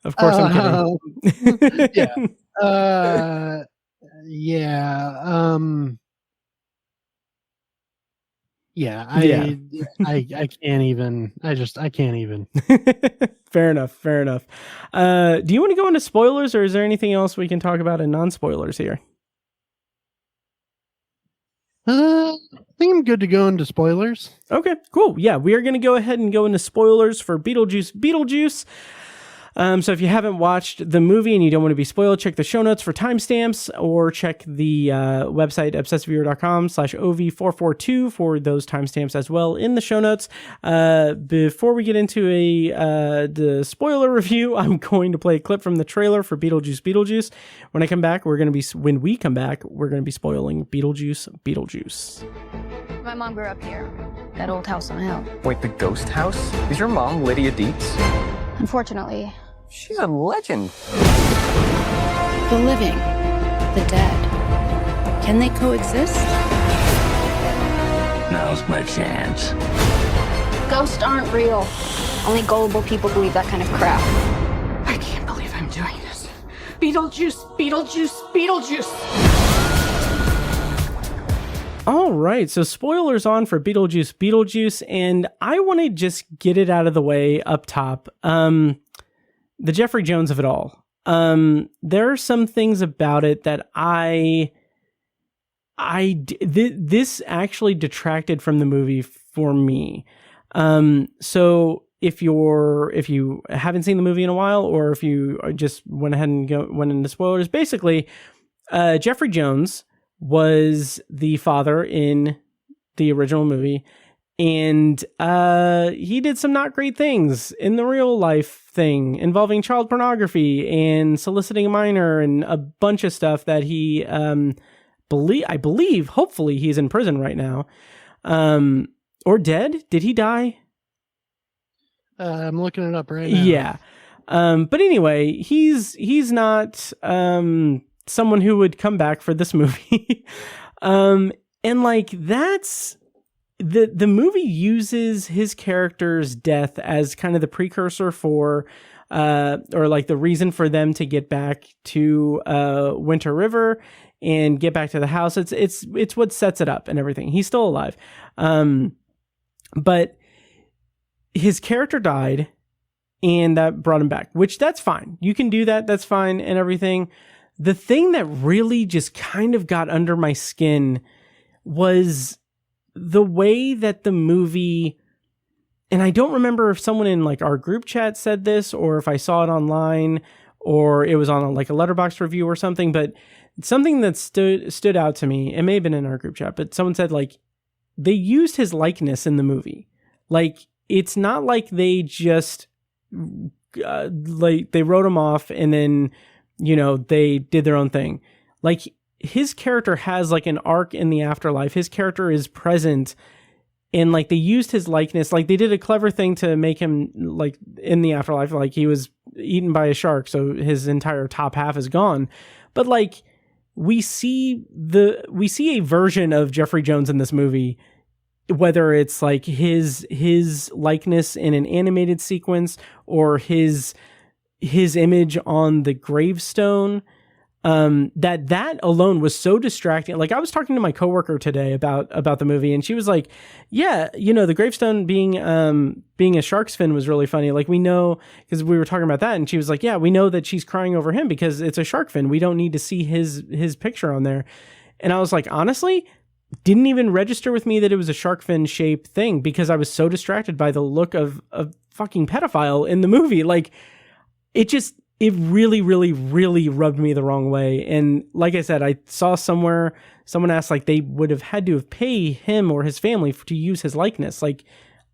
Of course I'm kidding. Yeah. Yeah. I can't even. I can't even. Fair enough. Do you want to go into spoilers, or is there anything else we can talk about in non-spoilers here? I think I'm good to go into spoilers. Okay, cool. Yeah, we are going to go ahead and go into spoilers for Beetlejuice. So if you haven't watched the movie and you don't want to be spoiled, check the show notes for timestamps, or check the website obsessiveviewer.com/OV442 for those timestamps as well in the show notes. Before we get into the spoiler review, I'm going to play a clip from the trailer for Beetlejuice. When we come back, we're going to be spoiling Beetlejuice. My mom grew up here, that old house on the hill. Wait, the ghost house? Is your mom Lydia Dietz? Unfortunately, She's a legend. the living, the dead, can they coexist? Now's my chance. Ghosts aren't real. Only gullible people believe that kind of crap. I can't believe I'm doing this. Beetlejuice. All right, so spoilers on for Beetlejuice, and I want to just get it out of the way up top. The Jeffrey Jones of it all. There are some things about it that this actually detracted from the movie for me. So if you haven't seen the movie in a while, or if you just went ahead and went into spoilers, basically, Jeffrey Jones was the father in the original movie, and he did some not great things in the real life thing involving child pornography and soliciting a minor and a bunch of stuff that he I believe hopefully he's in prison right now, or dead. Did he die? I'm looking it up right now. Yeah. But anyway, he's not someone who would come back for this movie. And like that's the movie uses his character's death as kind of the precursor for or like the reason for them to get back to Winter River and get back to the house. It's what sets it up and everything. He's still alive. But his character died, and that brought him back, which that's fine. You can do that. That's fine and everything. The thing that really just kind of got under my skin was the way that the movie, and I don't remember if someone in like our group chat said this, or if I saw it online, or it was on like a Letterboxd review or something, but something that stood out to me, it may have been in our group chat, but someone said like they used his likeness in the movie. Like, it's not like they just like they wrote him off and then, you know, they did their own thing. Like, his character has like an arc in the afterlife. His character is present, and like they used his likeness. Like they did a clever thing to make him like in the afterlife, like he was eaten by a shark, so his entire top half is gone. But like we see a version of Jeffrey Jones in this movie, whether it's like his likeness in an animated sequence or his image on the gravestone. That alone was so distracting. Like I was talking to my coworker today about the movie, and she was like, yeah, the gravestone being a shark's fin was really funny. Like we know, because we were talking about that, and she was like, yeah, we know that she's crying over him because it's a shark fin. We don't need to see his picture on there. And I was like, honestly, didn't even register with me that it was a shark fin shaped thing because I was so distracted by the look of a fucking pedophile in the movie. Like it really, really, really rubbed me the wrong way. And like I said, I saw somewhere someone asked like they would have had to have paid him or his family to use his likeness. Like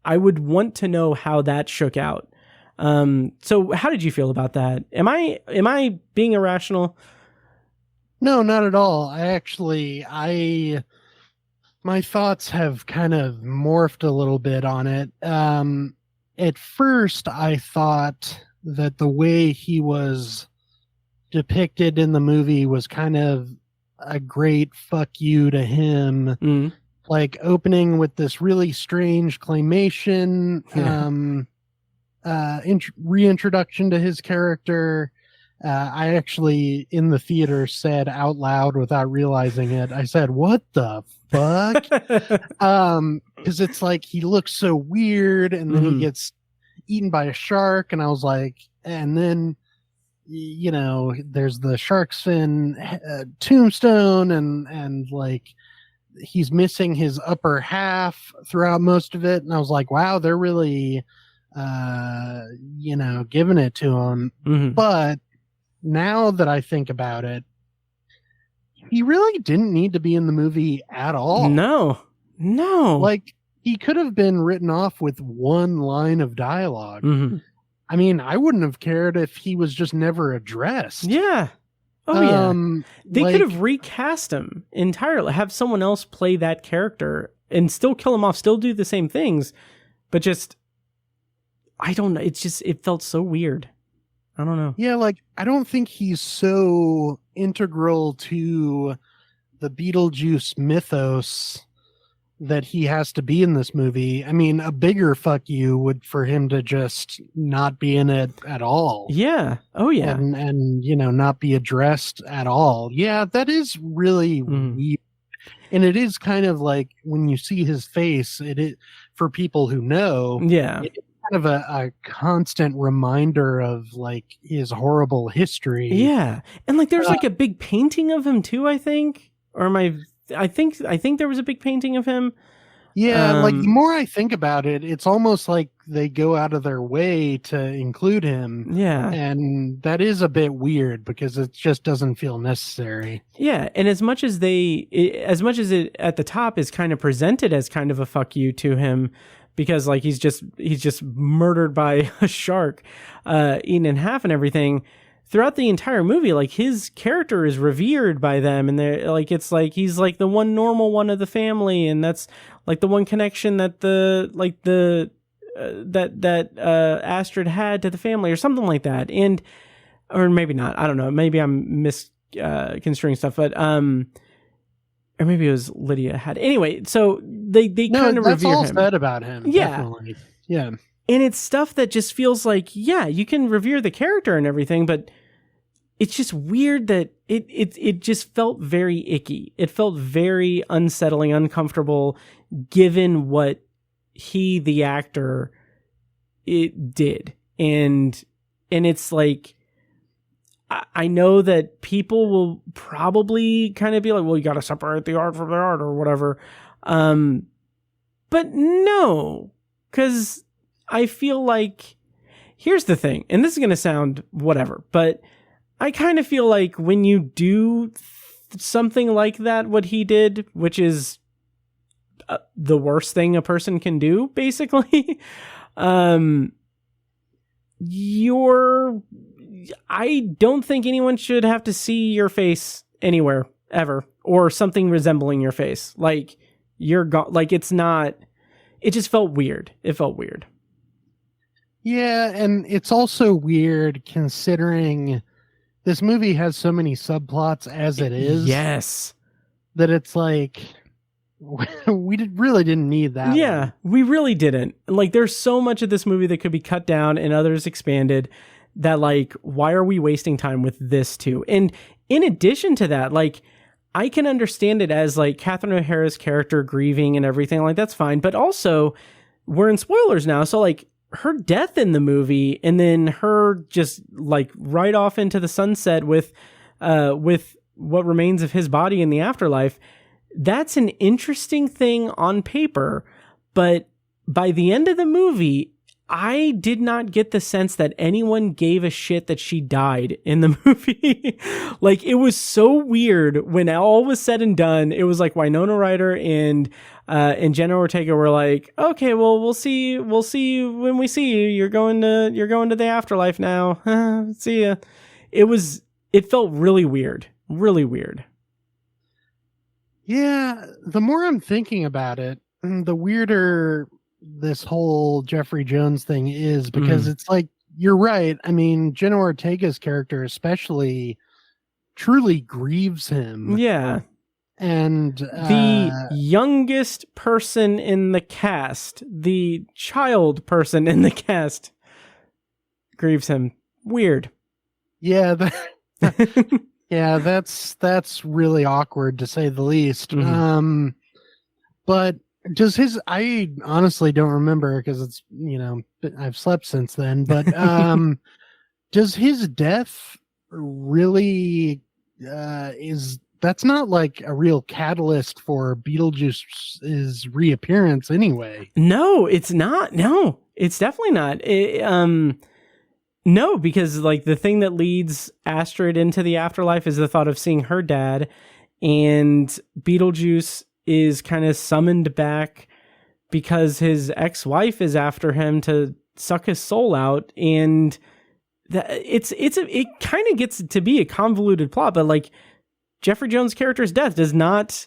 I would want to know how that shook out. So how did you feel about that? Am I being irrational? No, not at all. My thoughts have kind of morphed a little bit on it. At first I thought that the way he was depicted in the movie was kind of a great fuck you to him. Like opening with this really strange claymation, reintroduction to his character. I actually in the theater said out loud without realizing it, I said, what the fuck? Because it's like he looks so weird, and then he gets eaten by a shark, and I was like, and then there's the shark's fin tombstone, and like he's missing his upper half throughout most of it, and I was like, wow, they're really giving it to him. But now that I think about it, he really didn't need to be in the movie at all. No like he could have been written off with one line of dialogue. I mean, I wouldn't have cared if he was just never addressed. Yeah. Oh, yeah. They could have recast him entirely, have someone else play that character and still kill him off, still do the same things, but just, I don't know. It felt so weird. I don't know. Yeah, like, I don't think he's so integral to the Beetlejuice mythos that he has to be in this movie. I mean, a bigger fuck you would for him to just not be in it at all. Yeah. Oh yeah. And not be addressed at all. Yeah, that is really weird. And it is kind of like when you see his face, it is, for people who know, it's kind of a constant reminder of like his horrible history. Yeah. And like there's like a big painting of him too, I think. Or I think there was a big painting of him. Yeah, like the more I think about it, it's almost like they go out of their way to include him. Yeah. And that is a bit weird because it just doesn't feel necessary. Yeah, and as much as it at the top is kind of presented as kind of a fuck you to him because like he's just murdered by a shark, eaten in half and everything. Throughout the entire movie, like his character is revered by them, and they're like, it's like he's like the one normal one of the family, and that's like the one connection that Astrid had to the family, or something like that, or maybe not. I don't know. Maybe I'm misconstruing stuff, but or maybe it was Lydia had. Anyway, so they kind of revere him. That's all said about him. Yeah, definitely. Yeah. And it's stuff that just feels like, yeah, you can revere the character and everything, but it's just weird that it just felt very icky. It felt very unsettling, uncomfortable, given what he, the actor, it did. And it's like, I know that people will probably kind of be like, well, you got to separate the art from the art or whatever. But no, because I feel like, here's the thing, and this is going to sound whatever, but I kind of feel like when you do something like that, what he did, which is the worst thing a person can do, basically, I don't think anyone should have to see your face anywhere ever, or something resembling your face. Like you're like, it's not, it just felt weird. It felt weird. Yeah. And it's also weird considering this movie has so many subplots as it is. Yes. That it's like, we really didn't need that. Yeah, we really didn't. Like, there's so much of this movie that could be cut down and others expanded that, like, why are we wasting time with this too? And in addition to that, like, I can understand it as, like, Catherine O'Hara's character grieving and everything, like, that's fine. But also, we're in spoilers now, so, like, her death in the movie and then her just, like, right off into the sunset with what remains of his body in the afterlife, that's an interesting thing on paper, but by the end of the movie, I did not get the sense that anyone gave a shit that she died in the movie. Like, it was so weird when all was said and done. It was like Winona Ryder and Jenna Ortega were like, okay, well, we'll see when we see you. You're going to the afterlife now. See ya. It felt really weird. Really weird. Yeah, the more I'm thinking about it, the weirder this whole Jeffrey Jones thing is, because it's like, you're right. I mean, Jenna Ortega's character especially truly grieves him. Yeah. And the youngest person in the cast, the child person in the cast, grieves him. Weird. Yeah, yeah, that's really awkward to say the least. But does I honestly don't remember because it's, I've slept since then, but does his death really that's not like a real catalyst for Beetlejuice's reappearance anyway? No, it's not. No, it's definitely not. No, because like the thing that leads Astrid into the afterlife is the thought of seeing her dad, and Beetlejuice is kind of summoned back because his ex-wife is after him to suck his soul out, and it kind of gets to be a convoluted plot, but like Jeffrey Jones' character's death does not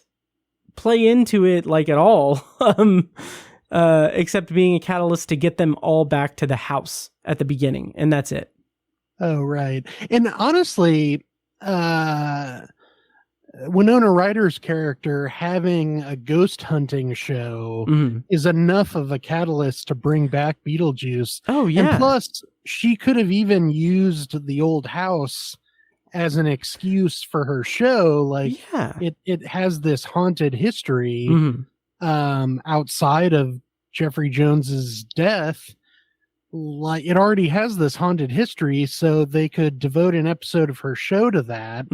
play into it like at all. Except being a catalyst to get them all back to the house at the beginning, and that's it. Oh, right. And honestly, Winona Ryder's character having a ghost hunting show is enough of a catalyst to bring back Beetlejuice. Oh, yeah. And plus, she could have even used the old house as an excuse for her show. Like, it has this haunted history. Outside of Jeffrey Jones's death, like it already has this haunted history, so they could devote an episode of her show to that.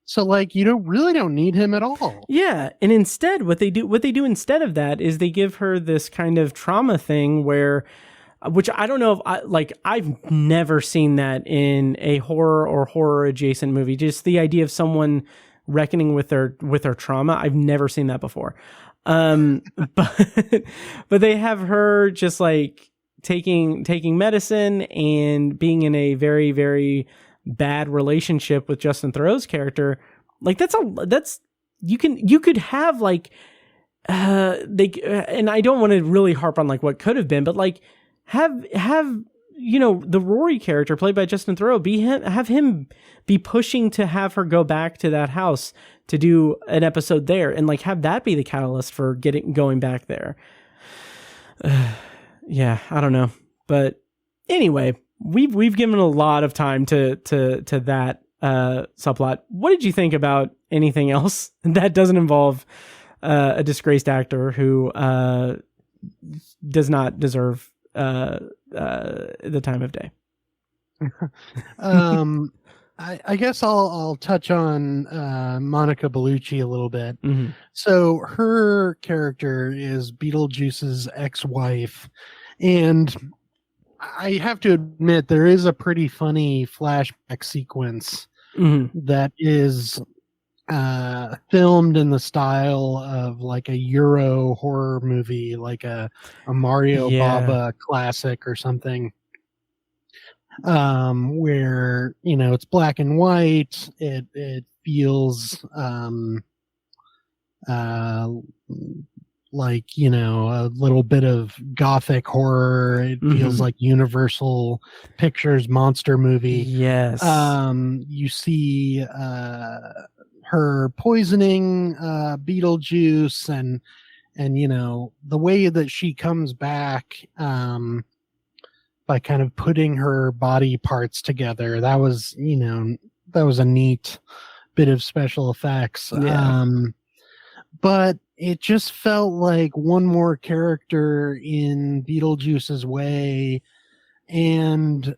So like you don't need him at all. Yeah, and instead what they do instead of that is they give her this kind of trauma thing where, which I don't know if I've never seen that in a horror or horror adjacent movie. Just the idea of someone reckoning with their trauma. I've never seen that before. But they have her just like taking medicine and being in a very, very bad relationship with Justin Theroux's character. Like you could have like, and I don't want to really harp on like what could have been, but like have the Rory character played by Justin Theroux have him be pushing to have her go back to that house to do an episode there, and like have that be the catalyst for going back there. Yeah, I don't know, but anyway, we've given a lot of time to that subplot. What did you think about anything else that doesn't involve a disgraced actor who does not deserve the time of day? I guess I'll touch on Monica Bellucci a little bit. So her character is Beetlejuice's ex-wife, and I have to admit there is a pretty funny flashback sequence that is filmed in the style of like a Euro horror movie, like a Mario Bava classic or something. Where it's black and white, it feels like, you know, a little bit of gothic horror. It feels like Universal Pictures monster movie. Yes. You see her poisoning Beetlejuice, and you know, the way that she comes back by kind of putting her body parts together. That was, you know, that was a neat bit of special effects. Yeah. But it just felt like one more character in Beetlejuice's way. And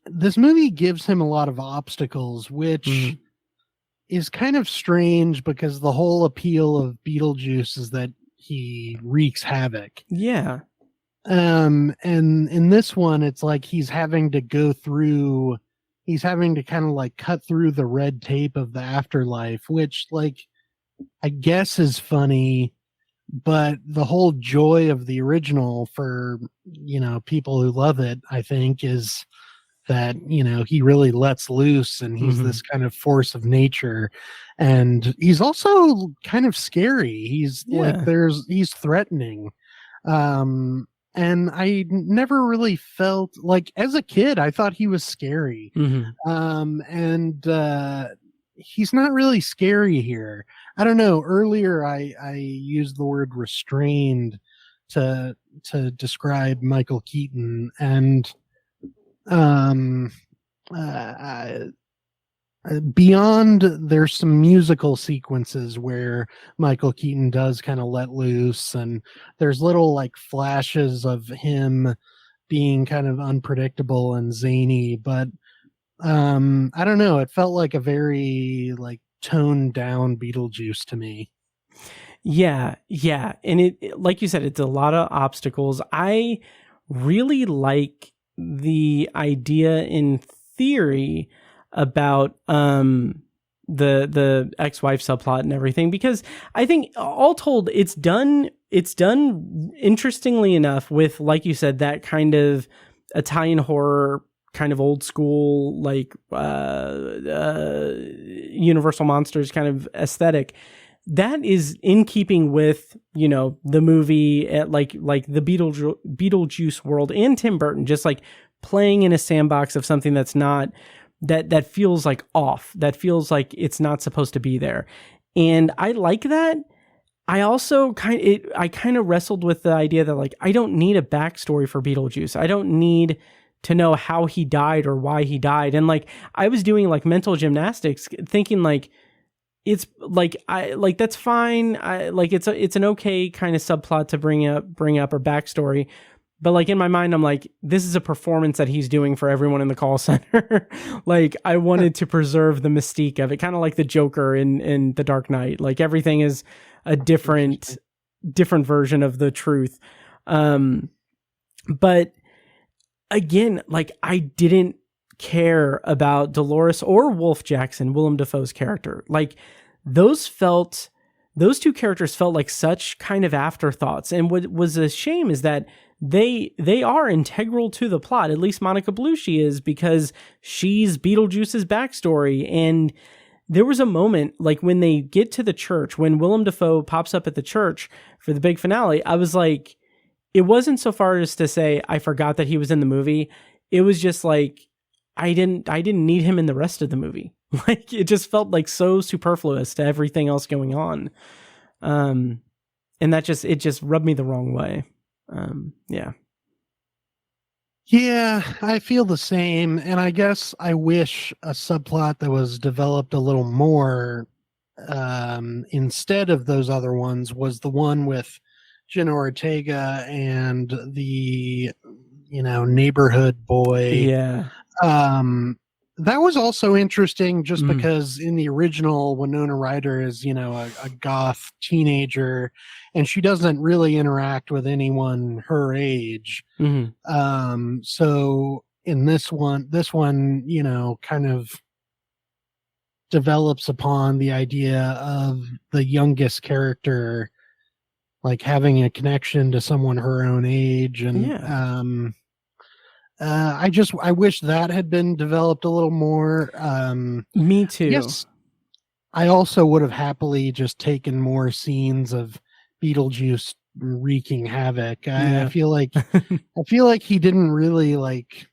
this movie gives him a lot of obstacles, which is kind of strange because the whole appeal of Beetlejuice is that he wreaks havoc. Yeah. And in this one, it's like he's having to kind of like cut through the red tape of the afterlife, which, like, I guess is funny, but the whole joy of the original for, you know, people who love it, I think, is that, you know, he really lets loose and he's this kind of force of nature. And he's also kind of scary. He's he's threatening. And I never really felt like, as a kid, I thought he was scary. He's not really scary here. I don't know. Earlier, I used the word restrained to describe Michael Keaton, and beyond, there's some musical sequences where Michael Keaton does kind of let loose, and there's little like flashes of him being kind of unpredictable and zany, but I don't know, it felt like a very like toned down Beetlejuice to me. Yeah, and it, like you said, it's a lot of obstacles. I really like the idea in theory about the ex-wife subplot and everything, because I think all told it's done interestingly enough with, like you said, that kind of Italian horror, kind of old school, like Universal Monsters kind of aesthetic. That is in keeping with, you know, the movie at like the Beetlejuice world, and Tim Burton just like playing in a sandbox of something that's not that feels like off, that feels like it's not supposed to be there. And I like that. I also kind of wrestled with the idea that, like, I don't need a backstory for Beetlejuice. I don't need to know how he died or why he died. And like, I was doing like mental gymnastics thinking like, it's like, that's fine. It's an okay kind of subplot to bring up or backstory. But like in my mind, I'm like, this is a performance that he's doing for everyone in the call center. Like, I wanted to preserve the mystique of it, kind of like the Joker in The Dark Knight. Like, everything is a different version of the truth. But again, like, I didn't care about Dolores or Wolf Jackson, Willem Dafoe's character. Like, those two characters felt like such kind of afterthoughts. And what was a shame is that they are integral to the plot. At least Monica Bellucci is, because she's Beetlejuice's backstory. And there was a moment, like when they get to the church, when Willem Dafoe pops up at the church for the big finale, I was like, it wasn't so far as to say I forgot that he was in the movie. It was just like, I didn't need him in the rest of the movie. Like, it just felt like so superfluous to everything else going on. And it just rubbed me the wrong way. Yeah, I feel the same. And I guess I wish a subplot that was developed a little more, instead of those other ones, was the one with Jenna Ortega and the, you know, neighborhood boy. Yeah. That was also interesting just because in the original, Winona Ryder is, you know, a goth teenager, and she doesn't really interact with anyone her age. So in this one, you know, kind of develops upon the idea of the youngest character, like having a connection to someone her own age. And I wish that had been developed a little more. Me too. Yes, I also would have happily just taken more scenes of Beetlejuice wreaking havoc. I feel like he didn't really like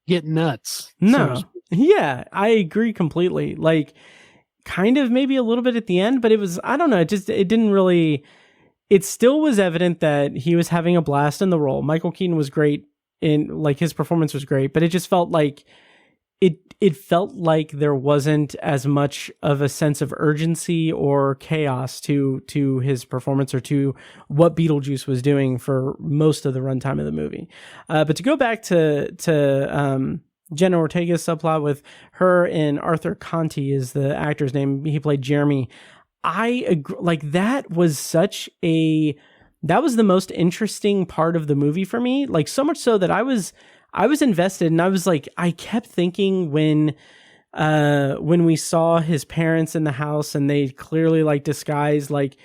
get nuts. so to No. speak. Yeah, I agree completely. Like, kind of maybe a little bit at the end, but it was, I don't know, it didn't really, it still was evident that he was having a blast in the role. Michael Keaton was great like his performance was great, but it just felt like it felt like there wasn't as much of a sense of urgency or chaos to his performance or to what Beetlejuice was doing for most of the runtime of the movie. But to go back to Jenna Ortega's subplot with her and Arthur Conti is the actor's name. He played Jeremy. I agree, like that was the most interesting part of the movie for me. Like so much so that I was invested, and I was like, I kept thinking when we saw his parents in the house and they clearly like disguised, like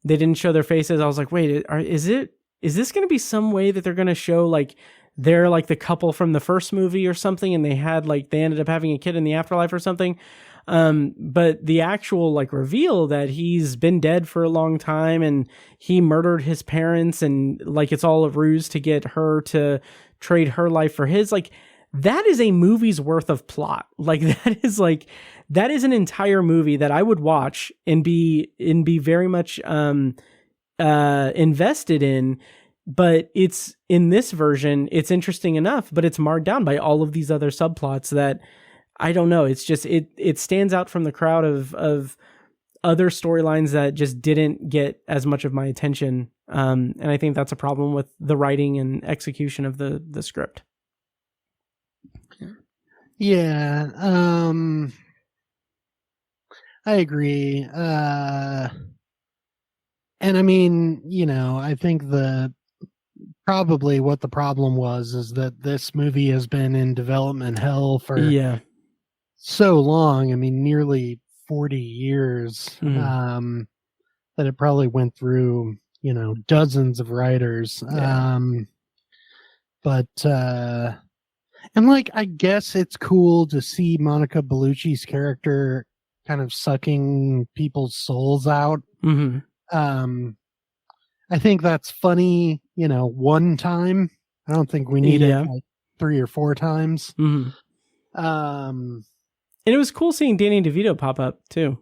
they didn't show their faces. I was like, wait, is this going to be some way that they're going to show like they're like the couple from the first movie or something, and they ended up having a kid in the afterlife or something. But the actual like reveal that he's been dead for a long time and he murdered his parents and like it's all a ruse to get her to trade her life for his, like that is a movie's worth of plot. Like that is an entire movie that I would watch and be very much invested in. But it's in this version, it's interesting enough, but it's marred down by all of these other subplots that I don't know. It's just, it stands out from the crowd of other storylines that just didn't get as much of my attention. And I think that's a problem with the writing and execution of the script. Yeah. I agree. And I mean, I think probably what the problem was is that this movie has been in development hell for so long. I mean, nearly 40 years, that it probably went through, dozens of writers. Yeah. And like, I guess it's cool to see Monica Bellucci's character kind of sucking people's souls out. Mm-hmm. I think that's funny, one time. I don't think we need it like 3 or 4 times. Mm-hmm. And it was cool seeing Danny DeVito pop up too.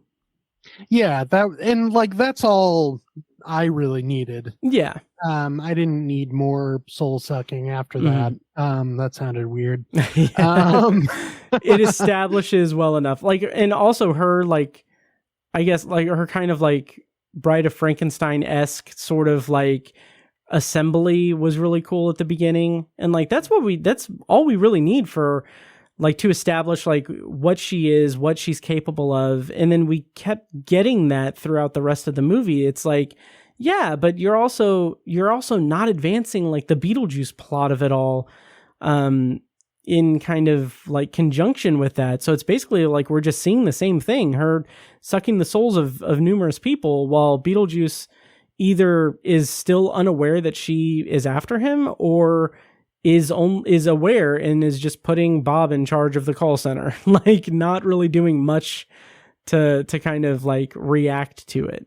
Yeah, that's all I really needed. Yeah. I didn't need more soul sucking after that. That sounded weird. It establishes well enough. Like, and also her, like, I guess, like her kind of like Bride of Frankenstein-esque sort of like assembly was really cool at the beginning. And like, that's all we really need for like to establish like what she is, what she's capable of. And then we kept getting that throughout the rest of the movie. It's like, yeah, but you're also not advancing like the Beetlejuice plot of it all, in kind of like conjunction with that. So it's basically like we're just seeing the same thing, her sucking the souls of numerous people, while Beetlejuice either is still unaware that she is after him or is aware and is just putting Bob in charge of the call center, like not really doing much to kind of like react to it.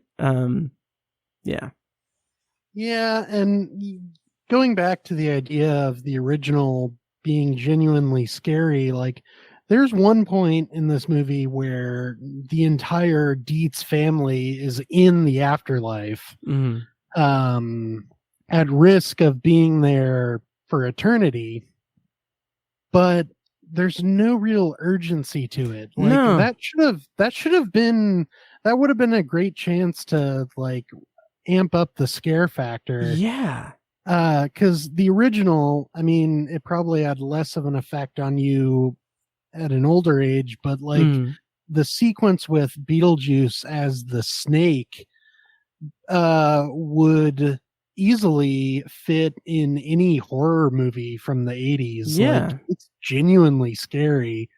Yeah, and going back to the idea of the original being genuinely scary, like there's one point in this movie where the entire Dietz family is in the afterlife, at risk of being there for eternity, but there's no real urgency to it. Like that would have been a great chance to like amp up the scare factor. Yeah. Because the original, I mean, it probably had less of an effect on you at an older age, but like the sequence with Beetlejuice as the snake would easily fit in any horror movie from the 80s. Yeah. Like, it's genuinely scary.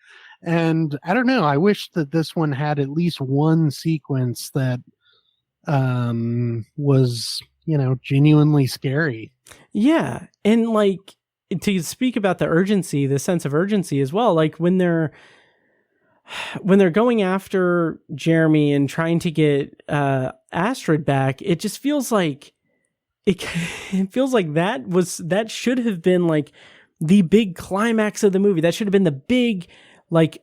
And I don't know, I wish that this one had at least one sequence that was, genuinely scary. Yeah. And like to speak about the urgency, the sense of urgency as well, like when they're when they're going after Jeremy and trying to get Astrid back, it just feels like it feels like that should have been like the big climax of the movie. That should have been the big like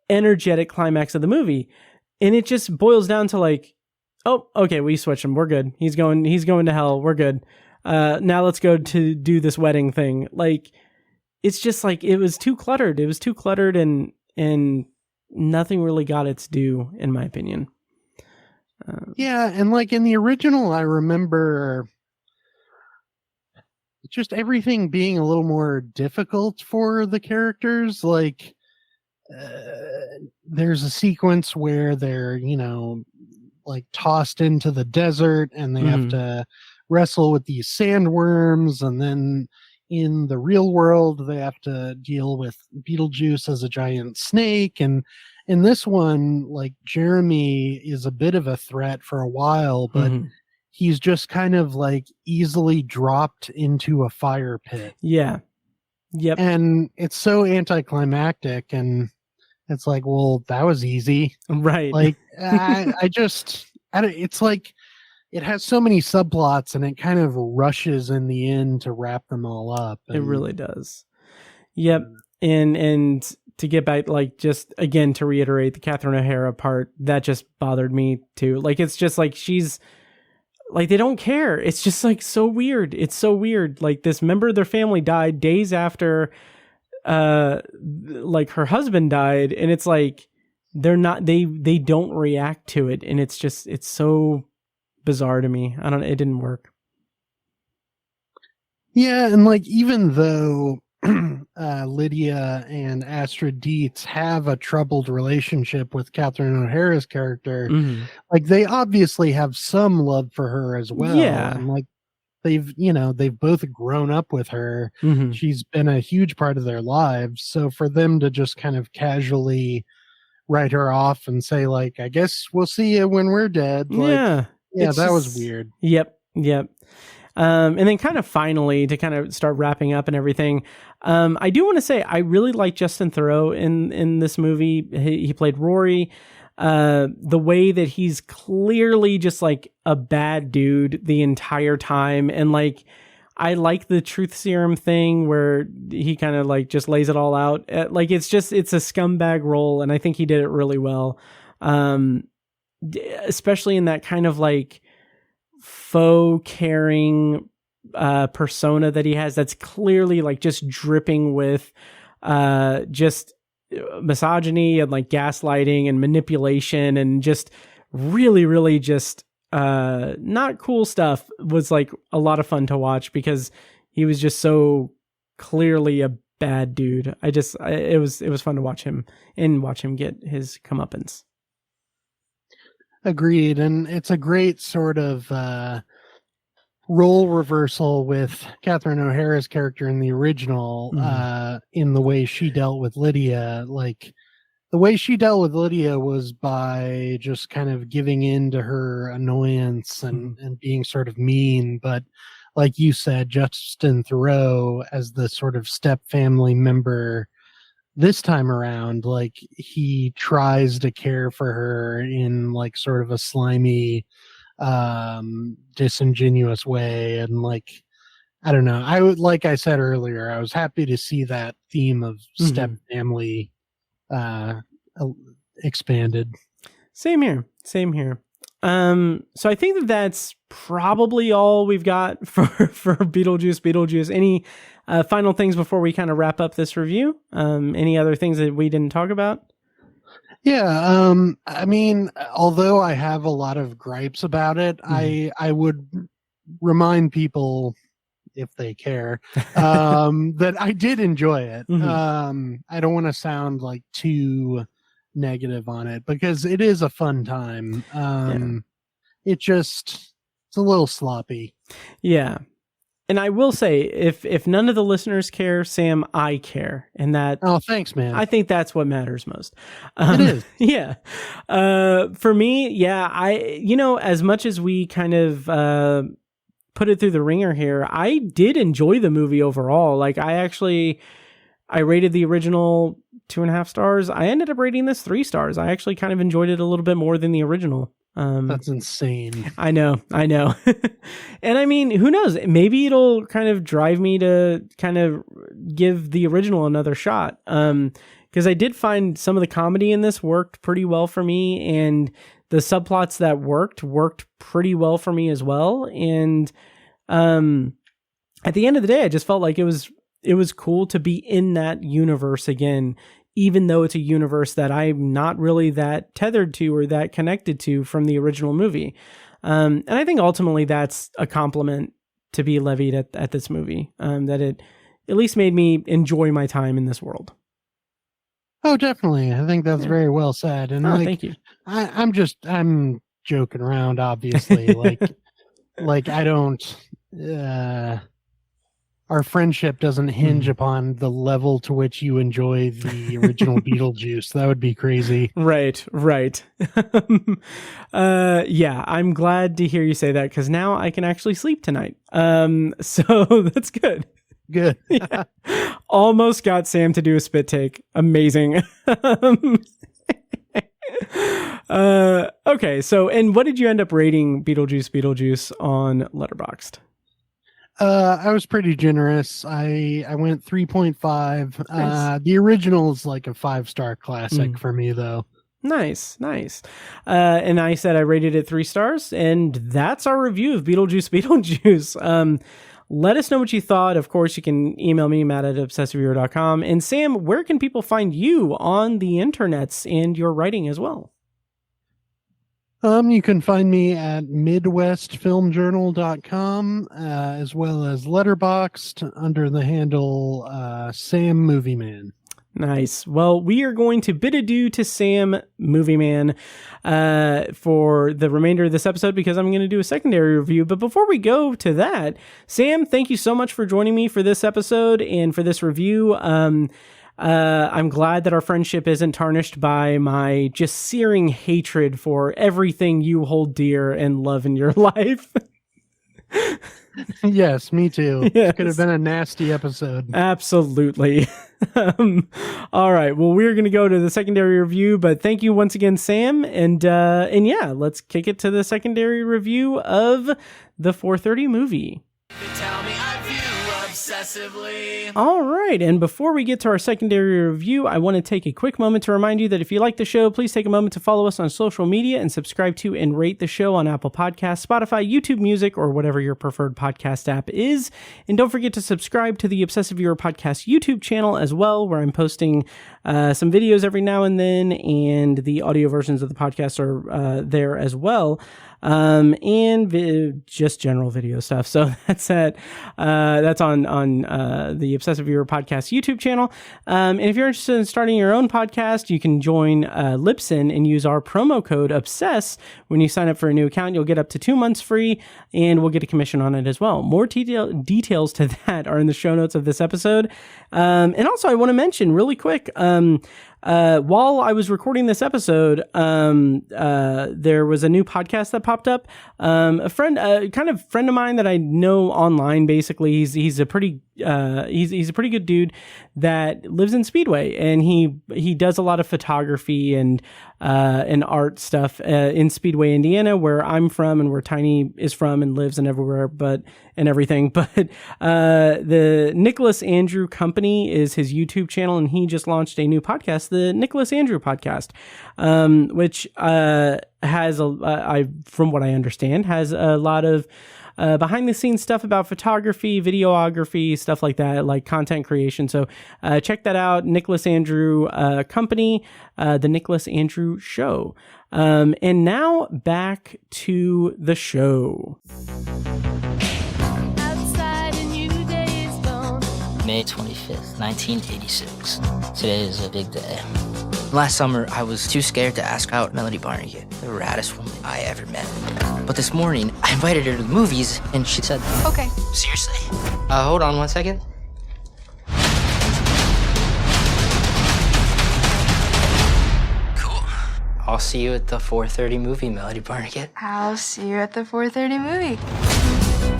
energetic climax of the movie. And it just boils down to like, oh, okay, we switched him. We're good. He's going to hell. We're good. Now let's go to do this wedding thing. Like, it's just like, it was too cluttered. It was too cluttered and nothing really got its due, in my opinion. Yeah. And like in the original, I remember just everything being a little more difficult for the characters. Like, there's a sequence where they're, like tossed into the desert and they have to wrestle with these sandworms, and then in the real world they have to deal with Beetlejuice as a giant snake. And in this one, like, Jeremy is a bit of a threat for a while, but he's just kind of like easily dropped into a fire pit. Yeah. Yep. And it's so anticlimactic, and it's like, well, that was easy. Right. Like, it's like, it has so many subplots and it kind of rushes in the end to wrap them all up. It really does. Yep. And to get back, like, just again, to reiterate the Catherine O'Hara part, that just bothered me too. Like, it's just like, she's like, they don't care. It's just like so weird. It's so weird. Like, this member of their family died days after like her husband died, and it's like they don't react to it, and it's so bizarre to me. It didn't work. Yeah, and like, even though Lydia and Astrid Dietz have a troubled relationship with Catherine O'Hara's character, like, they obviously have some love for her as well. Yeah. And like, they've both grown up with her. She's been a huge part of their lives. So for them to just kind of casually write her off and say, like, I guess we'll see you when we're dead. Like, that was weird. Yep. And then kind of finally, to kind of start wrapping up and everything, I do want to say I really like Justin Theroux in this movie. He played Rory. The way that he's clearly just like a bad dude the entire time. And like, I like the truth serum thing where he kind of like just lays it all out. Like, it's a scumbag role, and I think he did it really well. Especially in that kind of like faux caring persona that he has, that's clearly like just dripping with just misogyny and like gaslighting and manipulation, and just really just not cool stuff. Was like a lot of fun to watch because he was just so clearly a bad dude. It was fun to watch him get his comeuppance. Agreed. And it's a great sort of role reversal with Catherine O'Hara's character in the original, in the way she dealt with Lydia. Like, the way she dealt with Lydia was by just kind of giving in to her annoyance and being sort of mean. But like you said, Justin Theroux, as the sort of step family member this time around, like, he tries to care for her in like sort of a slimy, disingenuous way. And like, I don't know, like I said earlier, I was happy to see that theme of step family expanded. Same here. So I think that's probably all we've got for Beetlejuice. Any final things before we kind of wrap up this review? Any other things that we didn't talk about? Yeah, I mean, although I have a lot of gripes about it, I would remind people, if they care, that I did enjoy it. I don't want to sound like too negative on it, because it is a fun time. It's a little sloppy. Yeah. And I will say, if none of the listeners care, Sam, I care. And that... Oh, thanks, man. I think that's what matters most. It is. Yeah. For me, as much as we kind of put it through the ringer here, I did enjoy the movie overall. Like, I rated the original 2.5 stars. I ended up rating this 3 stars. I actually kind of enjoyed it a little bit more than the original. That's insane. I know. And I mean, who knows? Maybe it'll kind of drive me to kind of give the original another shot. Because I did find some of the comedy in this worked pretty well for me, and the subplots that worked pretty well for me as well. And at the end of the day, I just felt like it was cool to be in that universe again, even though it's a universe that I'm not really that tethered to or that connected to from the original movie. And I think ultimately that's a compliment to be levied at this movie, that it at least made me enjoy my time in this world. Oh, definitely. I think that's very well said. And thank you. I'm joking around, obviously. like I don't, our friendship doesn't hinge upon the level to which you enjoy the original Beetlejuice. That would be crazy. Right. Yeah, I'm glad to hear you say that, because now I can actually sleep tonight. So that's good. Good. Yeah. Almost got Sam to do a spit take. Amazing. Okay, so, and what did you end up rating Beetlejuice on Letterboxd? I was pretty generous. I went 3.5. Nice. The original is like a 5-star classic for me, though. Nice. And I said I rated it 3 stars, and that's our review of Beetlejuice. Let us know what you thought. Of course, you can email me, matt@obsessiveviewer.com. And Sam, where can people find you on the internets and your writing as well? You can find me at midwestfilmjournal.com, as well as Letterboxd under the handle Sam Movie Man. Nice. Well, we are going to bid adieu to Sam Movie Man for the remainder of this episode, because I'm going to do a secondary review. But before we go to that, Sam, thank you so much for joining me for this episode and for this review. I'm glad that our friendship isn't tarnished by my just searing hatred for everything you hold dear and love in your life. Yes, me too. Yes. It could have been a nasty episode. Absolutely. All right. Well, we're going to go to the secondary review, but thank you once again, Sam. And yeah, let's kick it to the secondary review of the 430 movie. They tell me I view obsessively. All right, and before we get to our secondary review, I want to take a quick moment to remind you that if you like the show, please take a moment to follow us on social media and subscribe to and rate the show on Apple Podcasts, Spotify, YouTube Music, or whatever your preferred podcast app is. And don't forget to subscribe to the Obsessive Viewer Podcast YouTube channel as well, where I'm posting some videos every now and then, and the audio versions of the podcast are there as well. And just general video stuff. So that's it. That's on the Obsessive Viewer Podcast YouTube channel. And if you're interested in starting your own podcast, you can join Libsyn and use our promo code OBSESS. When you sign up for a new account, you'll get up to 2 months free, and we'll get a commission on it as well. More details to that are in the show notes of this episode. And also, I want to mention really quick, while I was recording this episode, there was a new podcast that popped up. A friend of mine that I know online. Basically, he's a pretty good dude that lives in Speedway, and he does a lot of photography and art stuff in Speedway, Indiana, where I'm from and where Tiny is from and lives and everywhere, and everything. But the Nicholas Andrew Company is his YouTube channel, and he just launched a new podcast, the Nicholas Andrew Podcast, which has from what I understand, has a lot of behind the scenes stuff about photography, videography, stuff like that, like content creation. So check that out. Nicholas Andrew Company, the Nicholas Andrew Show. And now back to the show. May 25th, 1986. Today is a big day. Last summer, I was too scared to ask out Melody Barnegat, the raddest woman I ever met. But this morning, I invited her to the movies, and she said, Okay. Seriously? Hold on 1 second. Cool. I'll see you at the 4:30 movie, Melody Barnegat. I'll see you at the 4:30 movie.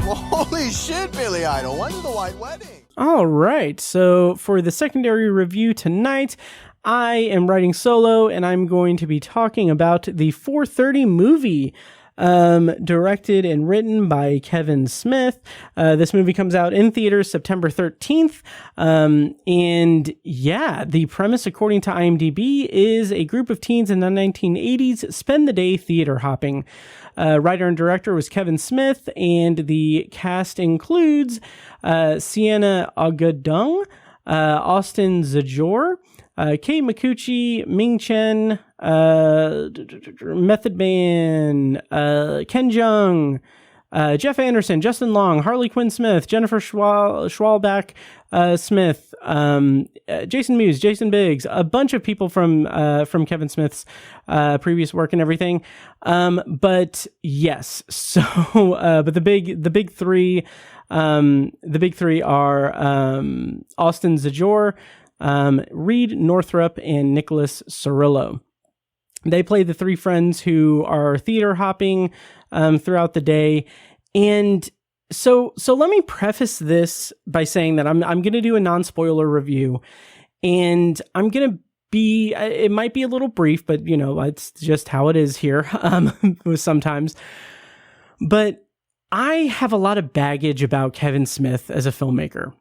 Well, holy shit, Billy Idol. When's the white wedding? All right. So for the secondary review tonight, I am writing solo, and I'm going to be talking about the 4:30 movie, directed and written by Kevin Smith. This movie comes out in theaters September 13th. And yeah, the premise, according to IMDb, is a group of teens in the 1980s spend the day theater hopping. Writer and director was Kevin Smith, and the cast includes Sienna Agudong, Austin Zajor, Kate Micucci, Ming Chen, Method Man, Ken Jeong, Jeff Anderson, Justin Long, Harley Quinn Smith, Jennifer Schwalbach Smith, Jason Mewes, Jason Biggs, a bunch of people from Kevin Smith's previous work and everything. But yes, so but the big three are Austin Zajor, Reed Northrup, and Nicholas Cirillo. They play the three friends who are theater hopping throughout the day. And so let me preface this by saying that I'm going to do a non-spoiler review, and I'm going to be, it might be a little brief, but you know, it's just how it is here sometimes. But I have a lot of baggage about Kevin Smith as a filmmaker.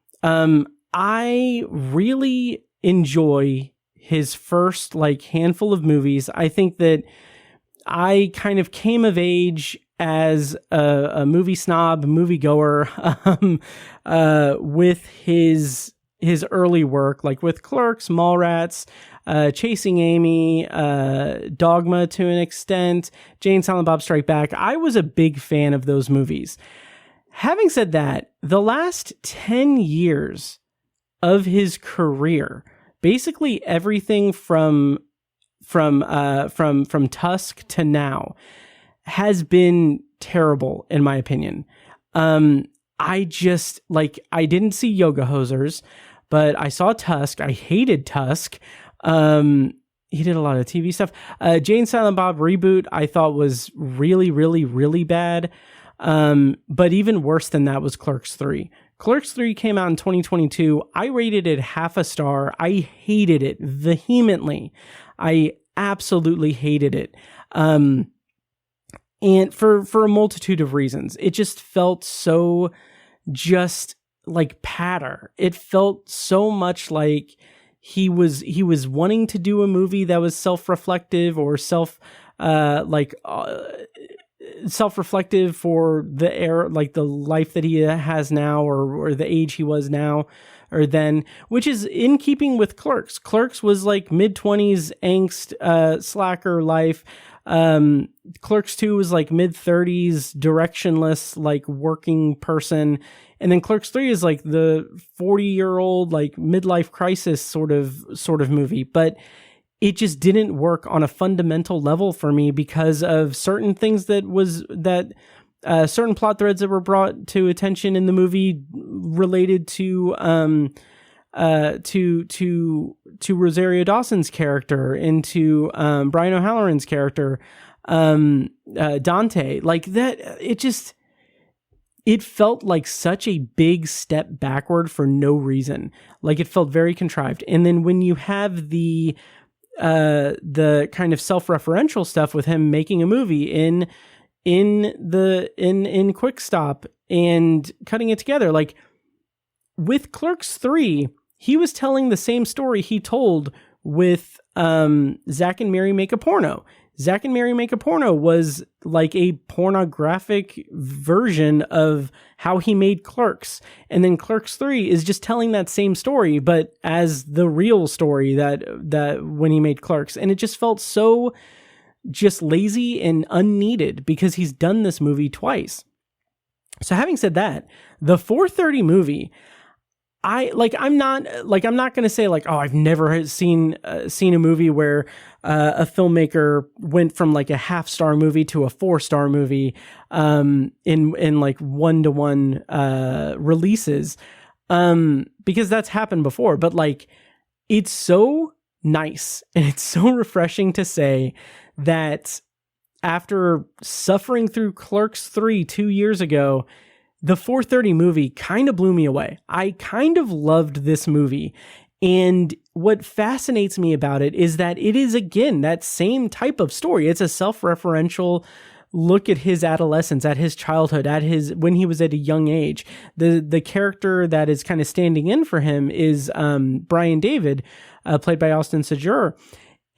I really enjoy his first handful of movies. I think that I kind of came of age as a movie snob, moviegoer, with his early work, like with Clerks, Mallrats, Chasing Amy, Dogma to an extent, Jay and Silent Bob Strike Back. I was a big fan of those movies. Having said that, the last 10 years of his career, basically everything from Tusk to now, has been terrible in my opinion. I didn't see Yoga Hosers, but I saw Tusk. I hated Tusk. He did a lot of TV stuff. Jay and Silent Bob reboot I thought was really, really, really bad. But even worse than that was Clerks 3. Clerks 3 came out in 2022. I rated it half a star. I hated it vehemently. I absolutely hated it. And for a multitude of reasons. It just felt so just like patter. It felt so much like he was wanting to do a movie that was self-reflective or self-reflective for the era, like the life that he has now, or the age he was now or then, which is in keeping with Clerks. Clerks was like mid-20s angst, slacker life. Clerks 2 was like mid-30s, directionless, like working person. And then Clerks 3 is like the 40-year-old, like midlife crisis sort of movie. But it just didn't work on a fundamental level for me because of certain things certain plot threads that were brought to attention in the movie related to Rosario Dawson's character, and to Brian O'Halloran's character, Dante. Like that, it felt like such a big step backward for no reason. Like it felt very contrived. And then when you have the kind of self-referential stuff with him making a movie in Quick Stop and cutting it together, like with Clerks 3, he was telling the same story he told with Zack and Mary Make a Porno. Zack and Mary Make a Porno was like a pornographic version of how he made Clerks. And then Clerks 3 is just telling that same story, but as the real story that when he made Clerks. And it just felt so just lazy and unneeded because he's done this movie twice. So having said that, the 4:30 movie, I'm not going to say like, oh, I've never seen a movie where a filmmaker went from like a 0.5-star movie to a 4-star movie in like 1-to-1 releases, because that's happened before. But like, it's so nice and it's so refreshing to say that after suffering through Clerks 3 2 years ago, the 4:30 movie kind of blew me away. I kind of loved this movie. And what fascinates me about it is that it is, again, that same type of story. It's a self-referential look at his adolescence, at his childhood, when he was at a young age. The character that is kind of standing in for him is Brian David, played by Austin Sejour.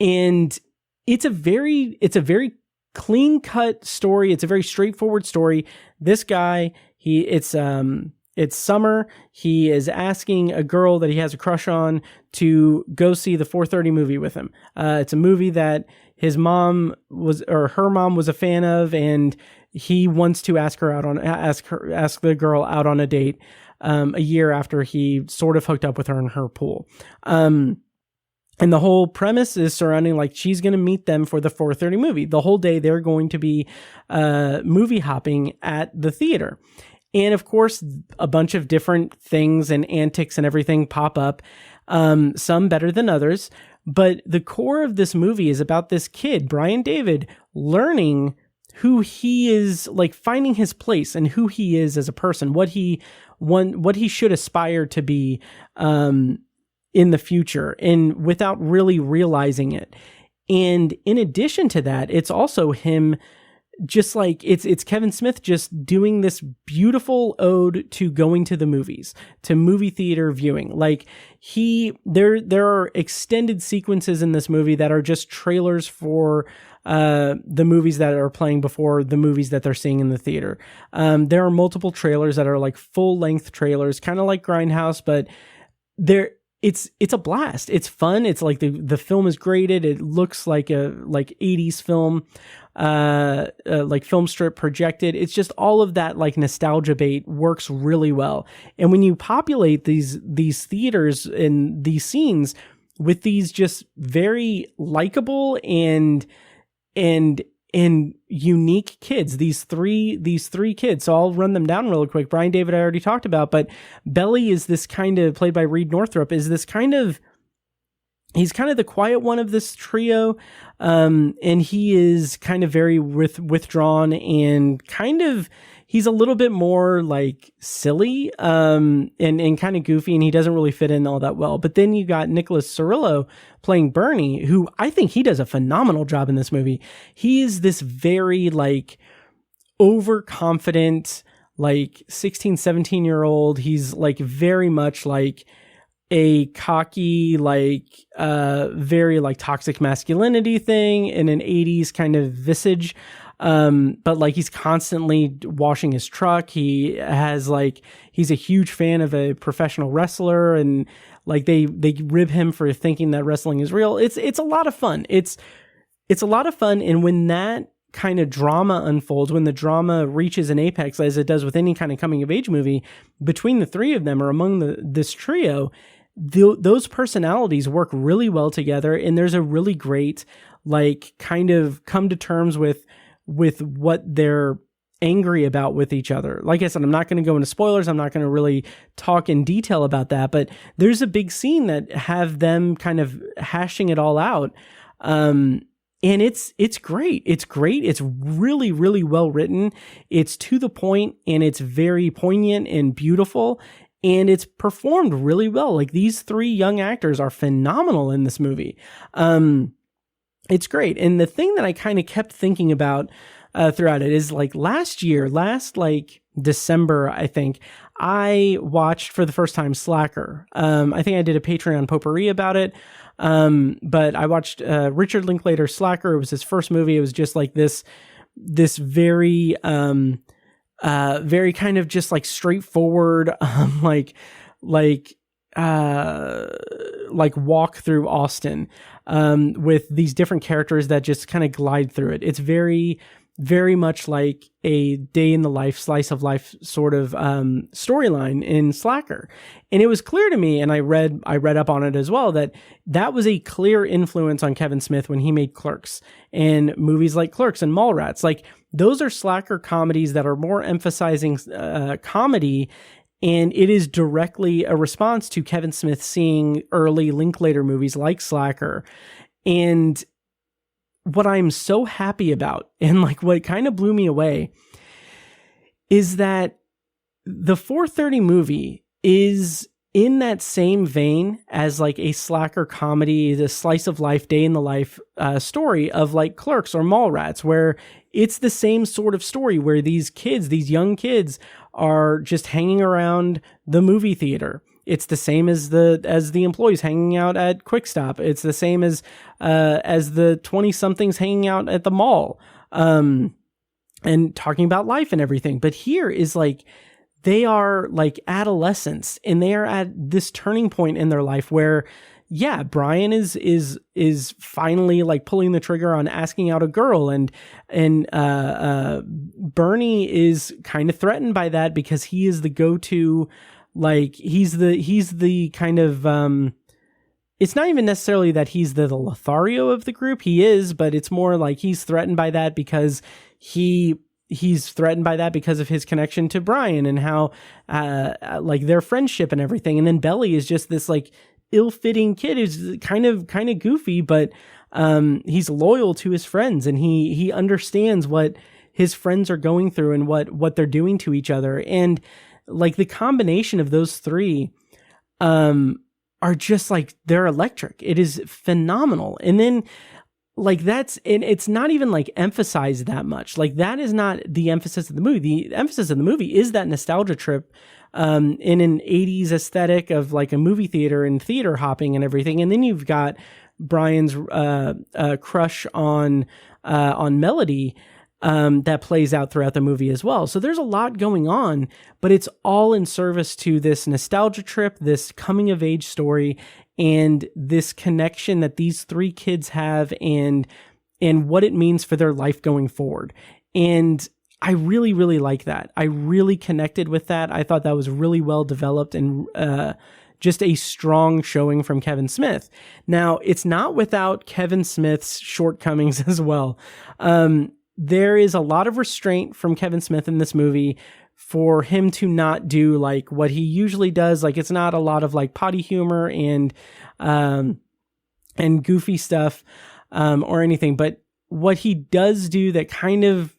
And it's a very clean cut story. It's a very straightforward story. This guy, it's summer. He is asking a girl that he has a crush on to go see the 4:30 movie with him. It's a movie that her mom was a fan of, and he wants to ask the girl out on a date a year after he sort of hooked up with her in her pool. And the whole premise is surrounding, like, she's going to meet them for the 4:30 movie. The whole day they're going to be movie hopping at the theater. And of course, a bunch of different things and antics and everything pop up, some better than others. But the core of this movie is about this kid, Brian David, learning who he is, like finding his place and who he is as a person, what he should aspire to be in the future, and without really realizing it. And in addition to that, it's also him, just like it's Kevin Smith just doing this beautiful ode to going to the movies, to movie theater viewing. Like there are extended sequences in this movie that are just trailers for the movies that are playing before the movies that they're seeing in the theater. There are multiple trailers that are like full length trailers, kind of like Grindhouse, but it's a blast. It's fun. It's like the film is graded. It looks like a 80s film, like film strip projected. It's just all of that like nostalgia bait works really well. And when you populate these theaters and these scenes with these just very likable and unique kids, these three kids. So I'll run them down real quick. Brian David I already talked about, but Belly is this kind of, played by Reed Northrup, is this kind of, he's kind of the quiet one of this trio. And he is kind of very withdrawn and kind of, he's a little bit more like silly, and kind of goofy, and he doesn't really fit in all that well. But then you got Nicholas Cirillo playing Bernie, who I think he does a phenomenal job in this movie. He is this very like overconfident, like 16, 17-year-old. He's like very much like a cocky, like very like toxic masculinity thing in an 80s kind of visage. But like he's constantly washing his truck. He has like, he's a huge fan of a professional wrestler, and like they rib him for thinking that wrestling is real. It's a lot of fun. It's a lot of fun. And when that kind of drama unfolds, when the drama reaches an apex, as it does with any kind of coming of age movie, between the three of them, or among this trio, those personalities work really well together. And there's a really great, like, kind of come to terms with what they're angry about with each other. Like I said, I'm not going to go into spoilers. I'm not going to really talk in detail about that, but there's a big scene that have them kind of hashing it all out. And it's great. It's great. It's really, really well written. It's to the point, and it's very poignant and beautiful, and it's performed really well. Like, these three young actors are phenomenal in this movie. It's great. And the thing that I kind of kept thinking about throughout it is, like, last December, I think, I watched for the first time Slacker. I think I did a Patreon potpourri about it. But I watched Richard Linklater's Slacker. It was his first movie. It was just like this very, very kind of just like straightforward, like walk through Austin, with these different characters that just kind of glide through it. It's very, very much like a day in the life, slice of life sort of storyline in Slacker. And it was clear to me, and I read up on it as well, that was a clear influence on Kevin Smith when he made Clerks and movies like Clerks and Mallrats. Like, those are Slacker comedies that are more emphasizing comedy, and it is directly a response to Kevin Smith seeing early Linklater movies like Slacker. And what I'm so happy about, and like what kind of blew me away, is that the 4:30 movie is in that same vein as like a slacker comedy, the slice of life, day in the life story of like Clerks or Mallrats, where it's the same sort of story where these kids, these young kids, are just hanging around the movie theater. It's the same as the employees hanging out at Quick Stop. It's the same as the 20-somethings hanging out at the mall, and talking about life and everything. But here is like, they are like adolescents, and they are at this turning point in their life where, yeah, Brian is finally like pulling the trigger on asking out a girl, and Bernie is kind of threatened by that because he is the go-to, like he's the kind of it's not even necessarily that he's the Lothario of the group. He is, but it's more like he's threatened by that because he's threatened by that because of his connection to Brian and how like their friendship and everything. And then Belly is just this like ill-fitting kid who's kind of goofy, but he's loyal to his friends, and he understands what his friends are going through and what they're doing to each other. And like the combination of those three are just like, they're electric. It is phenomenal. And then like it's not even like emphasized that much. Like that is not the emphasis of the movie. The emphasis of the movie is that nostalgia trip in an 80s aesthetic of like a movie theater and theater hopping and everything. And then you've got Brian's crush on Melody that plays out throughout the movie as well. So there's a lot going on, but it's all in service to this nostalgia trip, this coming of age story, and this connection that these three kids have, and what it means for their life going forward. And I really, really like that. I really connected with that. I thought that was really well developed and just a strong showing from Kevin Smith. Now, it's not without Kevin Smith's shortcomings as well. There is a lot of restraint from Kevin Smith in this movie for him to not do like what he usually does. Like, it's not a lot of like potty humor and goofy stuff or anything. But what he does do that kind of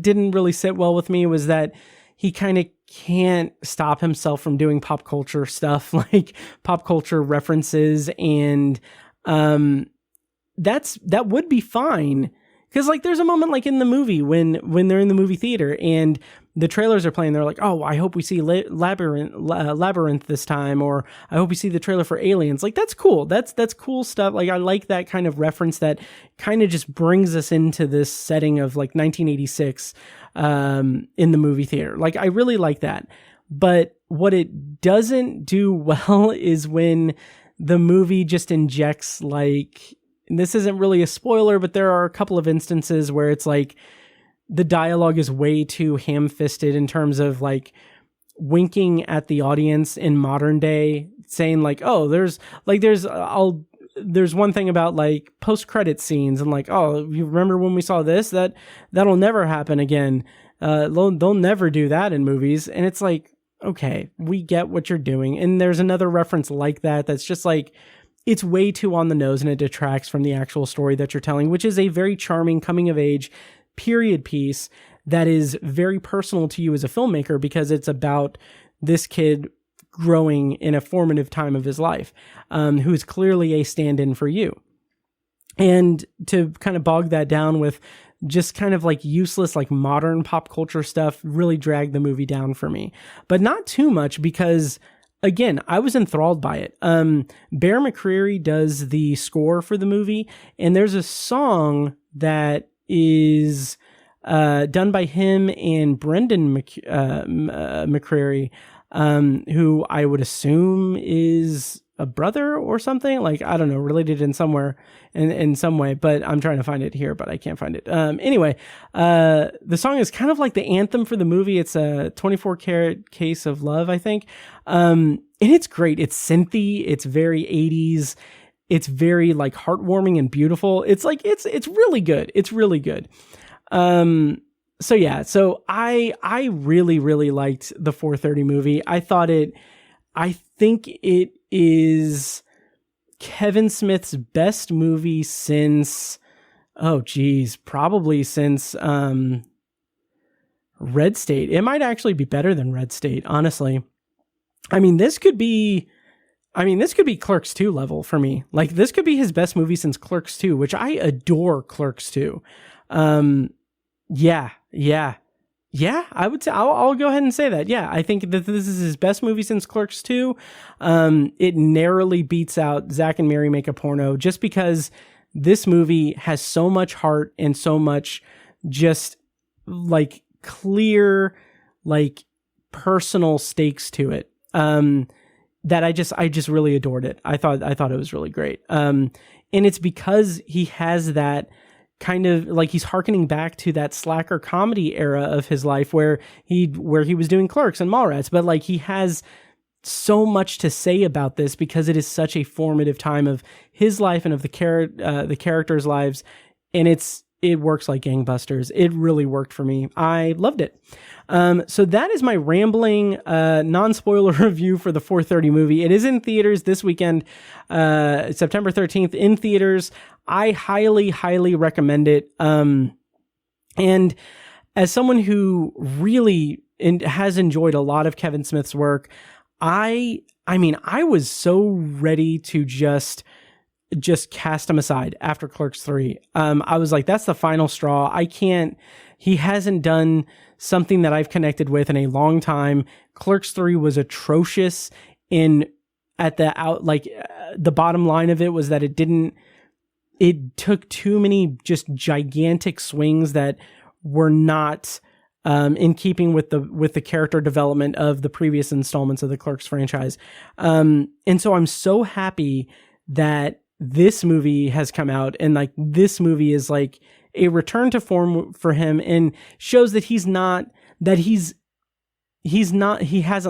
didn't really sit well with me was that he kind of can't stop himself from doing pop culture stuff, like pop culture references. And that would be fine. Because like there's a moment like in the movie when they're in the movie theater and the trailers are playing, they're like, oh, I hope we see Labyrinth this time, or I hope we see the trailer for Aliens. Like, that's cool. That's cool stuff. Like, I like that kind of reference that kind of just brings us into this setting of like 1986 in the movie theater. Like, I really like that. But what it doesn't do well is when the movie just injects like, and this isn't really a spoiler, but there are a couple of instances where it's like the dialogue is way too ham-fisted in terms of like winking at the audience in modern day, saying like, oh, there's one thing about like post-credit scenes and like, oh, you remember when we saw this? That'll never happen again. They'll never do that in movies. And it's like, okay, we get what you're doing. And there's another reference like that that's just like, it's way too on the nose, and it detracts from the actual story that you're telling, which is a very charming coming of age period piece that is very personal to you as a filmmaker, because it's about this kid growing in a formative time of his life, who is clearly a stand-in for you. And to kind of bog that down with just kind of like useless, like modern pop culture stuff really dragged the movie down for me, but not too much, because again, I was enthralled by it. Bear McCreary does the score for the movie, and there's a song that is done by him and Brendan McCreary, who I would assume is a brother or something, like, I don't know, related in somewhere in some way, but I'm trying to find it here, but I can't find it. Anyway, the song is kind of like the anthem for the movie. It's a 24 Karat Case of Love, I think. And it's great. It's synthy. It's very 80s. It's very like heartwarming and beautiful. It's like, it's really good. It's really good. So yeah, so I really, really liked the 4:30 movie. I think it is Kevin Smith's best movie since, probably since Red State. It might actually be better than Red State, honestly. this could be Clerks 2 level for me. Like, this could be his best movie since Clerks 2, which I adore Clerks 2. Yeah, I would say, I'll go ahead and say that. Yeah, I think that this is his best movie since Clerks 2. It narrowly beats out Zack and Mary Make a Porno, just because this movie has so much heart and so much just like clear, like personal stakes to it. That I just really adored it. I thought it was really great. And it's because he has that kind of like, he's hearkening back to that slacker comedy era of his life where he was doing Clerks and Mallrats, but like he has so much to say about this because it is such a formative time of his life and of the characters' lives, and it works like gangbusters. It really worked for me. I loved it. So that is my rambling, non-spoiler review for the 4:30 movie. It is in theaters this weekend, September 13th in theaters. I highly, highly recommend it. And as someone who really has enjoyed a lot of Kevin Smith's work, I was so ready to just cast him aside after Clerks 3. I was like, that's the final straw. He hasn't done something that I've connected with in a long time. Clerks 3 was atrocious the bottom line of it was that it took too many just gigantic swings that were not in keeping with the character development of the previous installments of the Clerks franchise. And so I'm so happy that this movie has come out, and like this movie is like a return to form for him and shows that he hasn't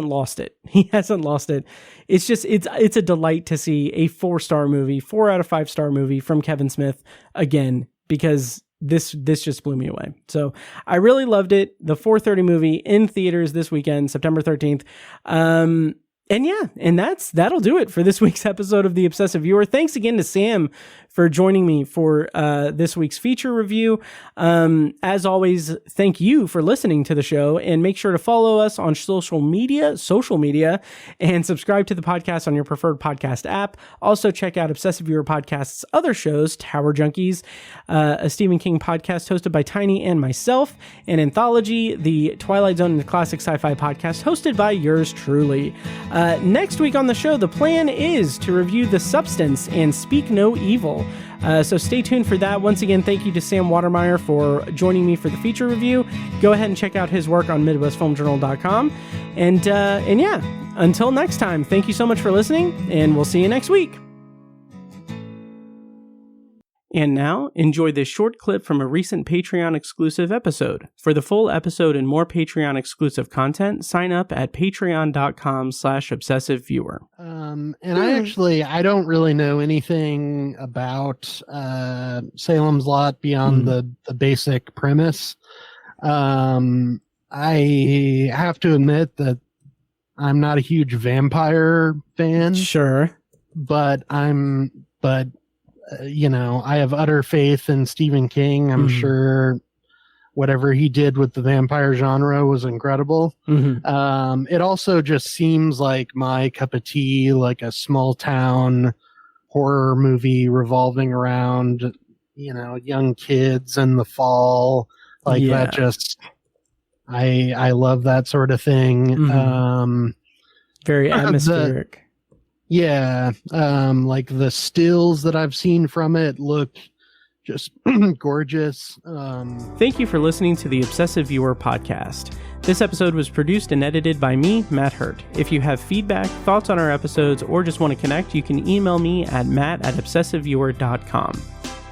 lost it. He hasn't lost it. It's just, it's a delight to see a 4-star movie, 4 out of 5-star movie from Kevin Smith again, because this just blew me away. So I really loved it. The 4:30 movie in theaters this weekend, September 13th. And yeah, and that'll do it for this week's episode of The Obsessive Viewer. Thanks again to Sam for joining me for this week's feature review. As always, thank you for listening to the show, and make sure to follow us on social media, and subscribe to the podcast on your preferred podcast app. Also, check out Obsessive Viewer Podcast's other shows, Tower Junkies, a Stephen King podcast hosted by Tiny and myself, and Anthology, the Twilight Zone and the Classic Sci-Fi podcast hosted by yours truly. Next week on the show, the plan is to review The Substance and Speak No Evil. So stay tuned for that. Once again, thank you to Sam Watermeier for joining me for the feature review. Go ahead and check out his work on MidwestFilmJournal.com. And yeah, until next time, thank you so much for listening, and we'll see you next week. And now, enjoy this short clip from a recent Patreon-exclusive episode. For the full episode and more Patreon-exclusive content, sign up at patreon.com/obsessiveviewer. I don't really know anything about Salem's Lot beyond the basic premise. I have to admit that I'm not a huge vampire fan. Sure. But I have utter faith in Stephen King. I'm sure whatever he did with the vampire genre was incredible. It also just seems like my cup of tea, like a small town horror movie revolving around, young kids in the fall. Like that just, I love that sort of thing. Very atmospheric. Like the stills that I've seen from it look just gorgeous. Thank you for listening to the Obsessive Viewer podcast. This episode was produced and edited by me, Matt Hurt. If you have feedback, thoughts on our episodes, or just want to connect, you can email me at matt@obsessiveviewer.com.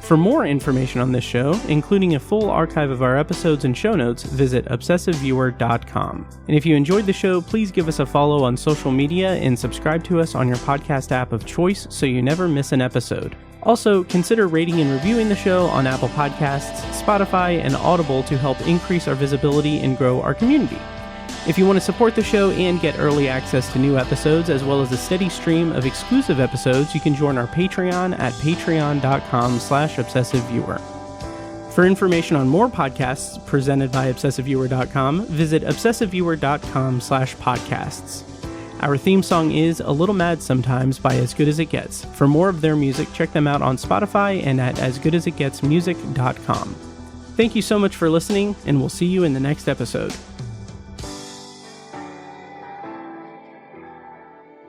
For more information on this show, including a full archive of our episodes and show notes, visit obsessiveviewer.com. And if you enjoyed the show, please give us a follow on social media and subscribe to us on your podcast app of choice so you never miss an episode. Also, consider rating and reviewing the show on Apple Podcasts, Spotify, and Audible to help increase our visibility and grow our community. If you want to support the show and get early access to new episodes, as well as a steady stream of exclusive episodes, you can join our Patreon at patreon.com/obsessiveviewer. For information on more podcasts presented by obsessiveviewer.com, visit obsessiveviewer.com/podcasts. Our theme song is A Little Mad Sometimes by As Good As It Gets. For more of their music, check them out on Spotify and at asgoodasitgetsmusic.com. Thank you so much for listening, and we'll see you in the next episode.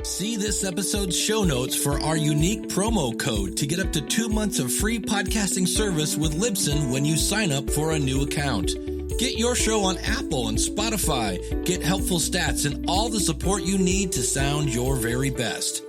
See this episode's show notes for our unique promo code to get up to 2 months of free podcasting service with Libsyn when you sign up for a new account. Get your show on Apple and Spotify, get helpful stats and all the support you need to sound your very best.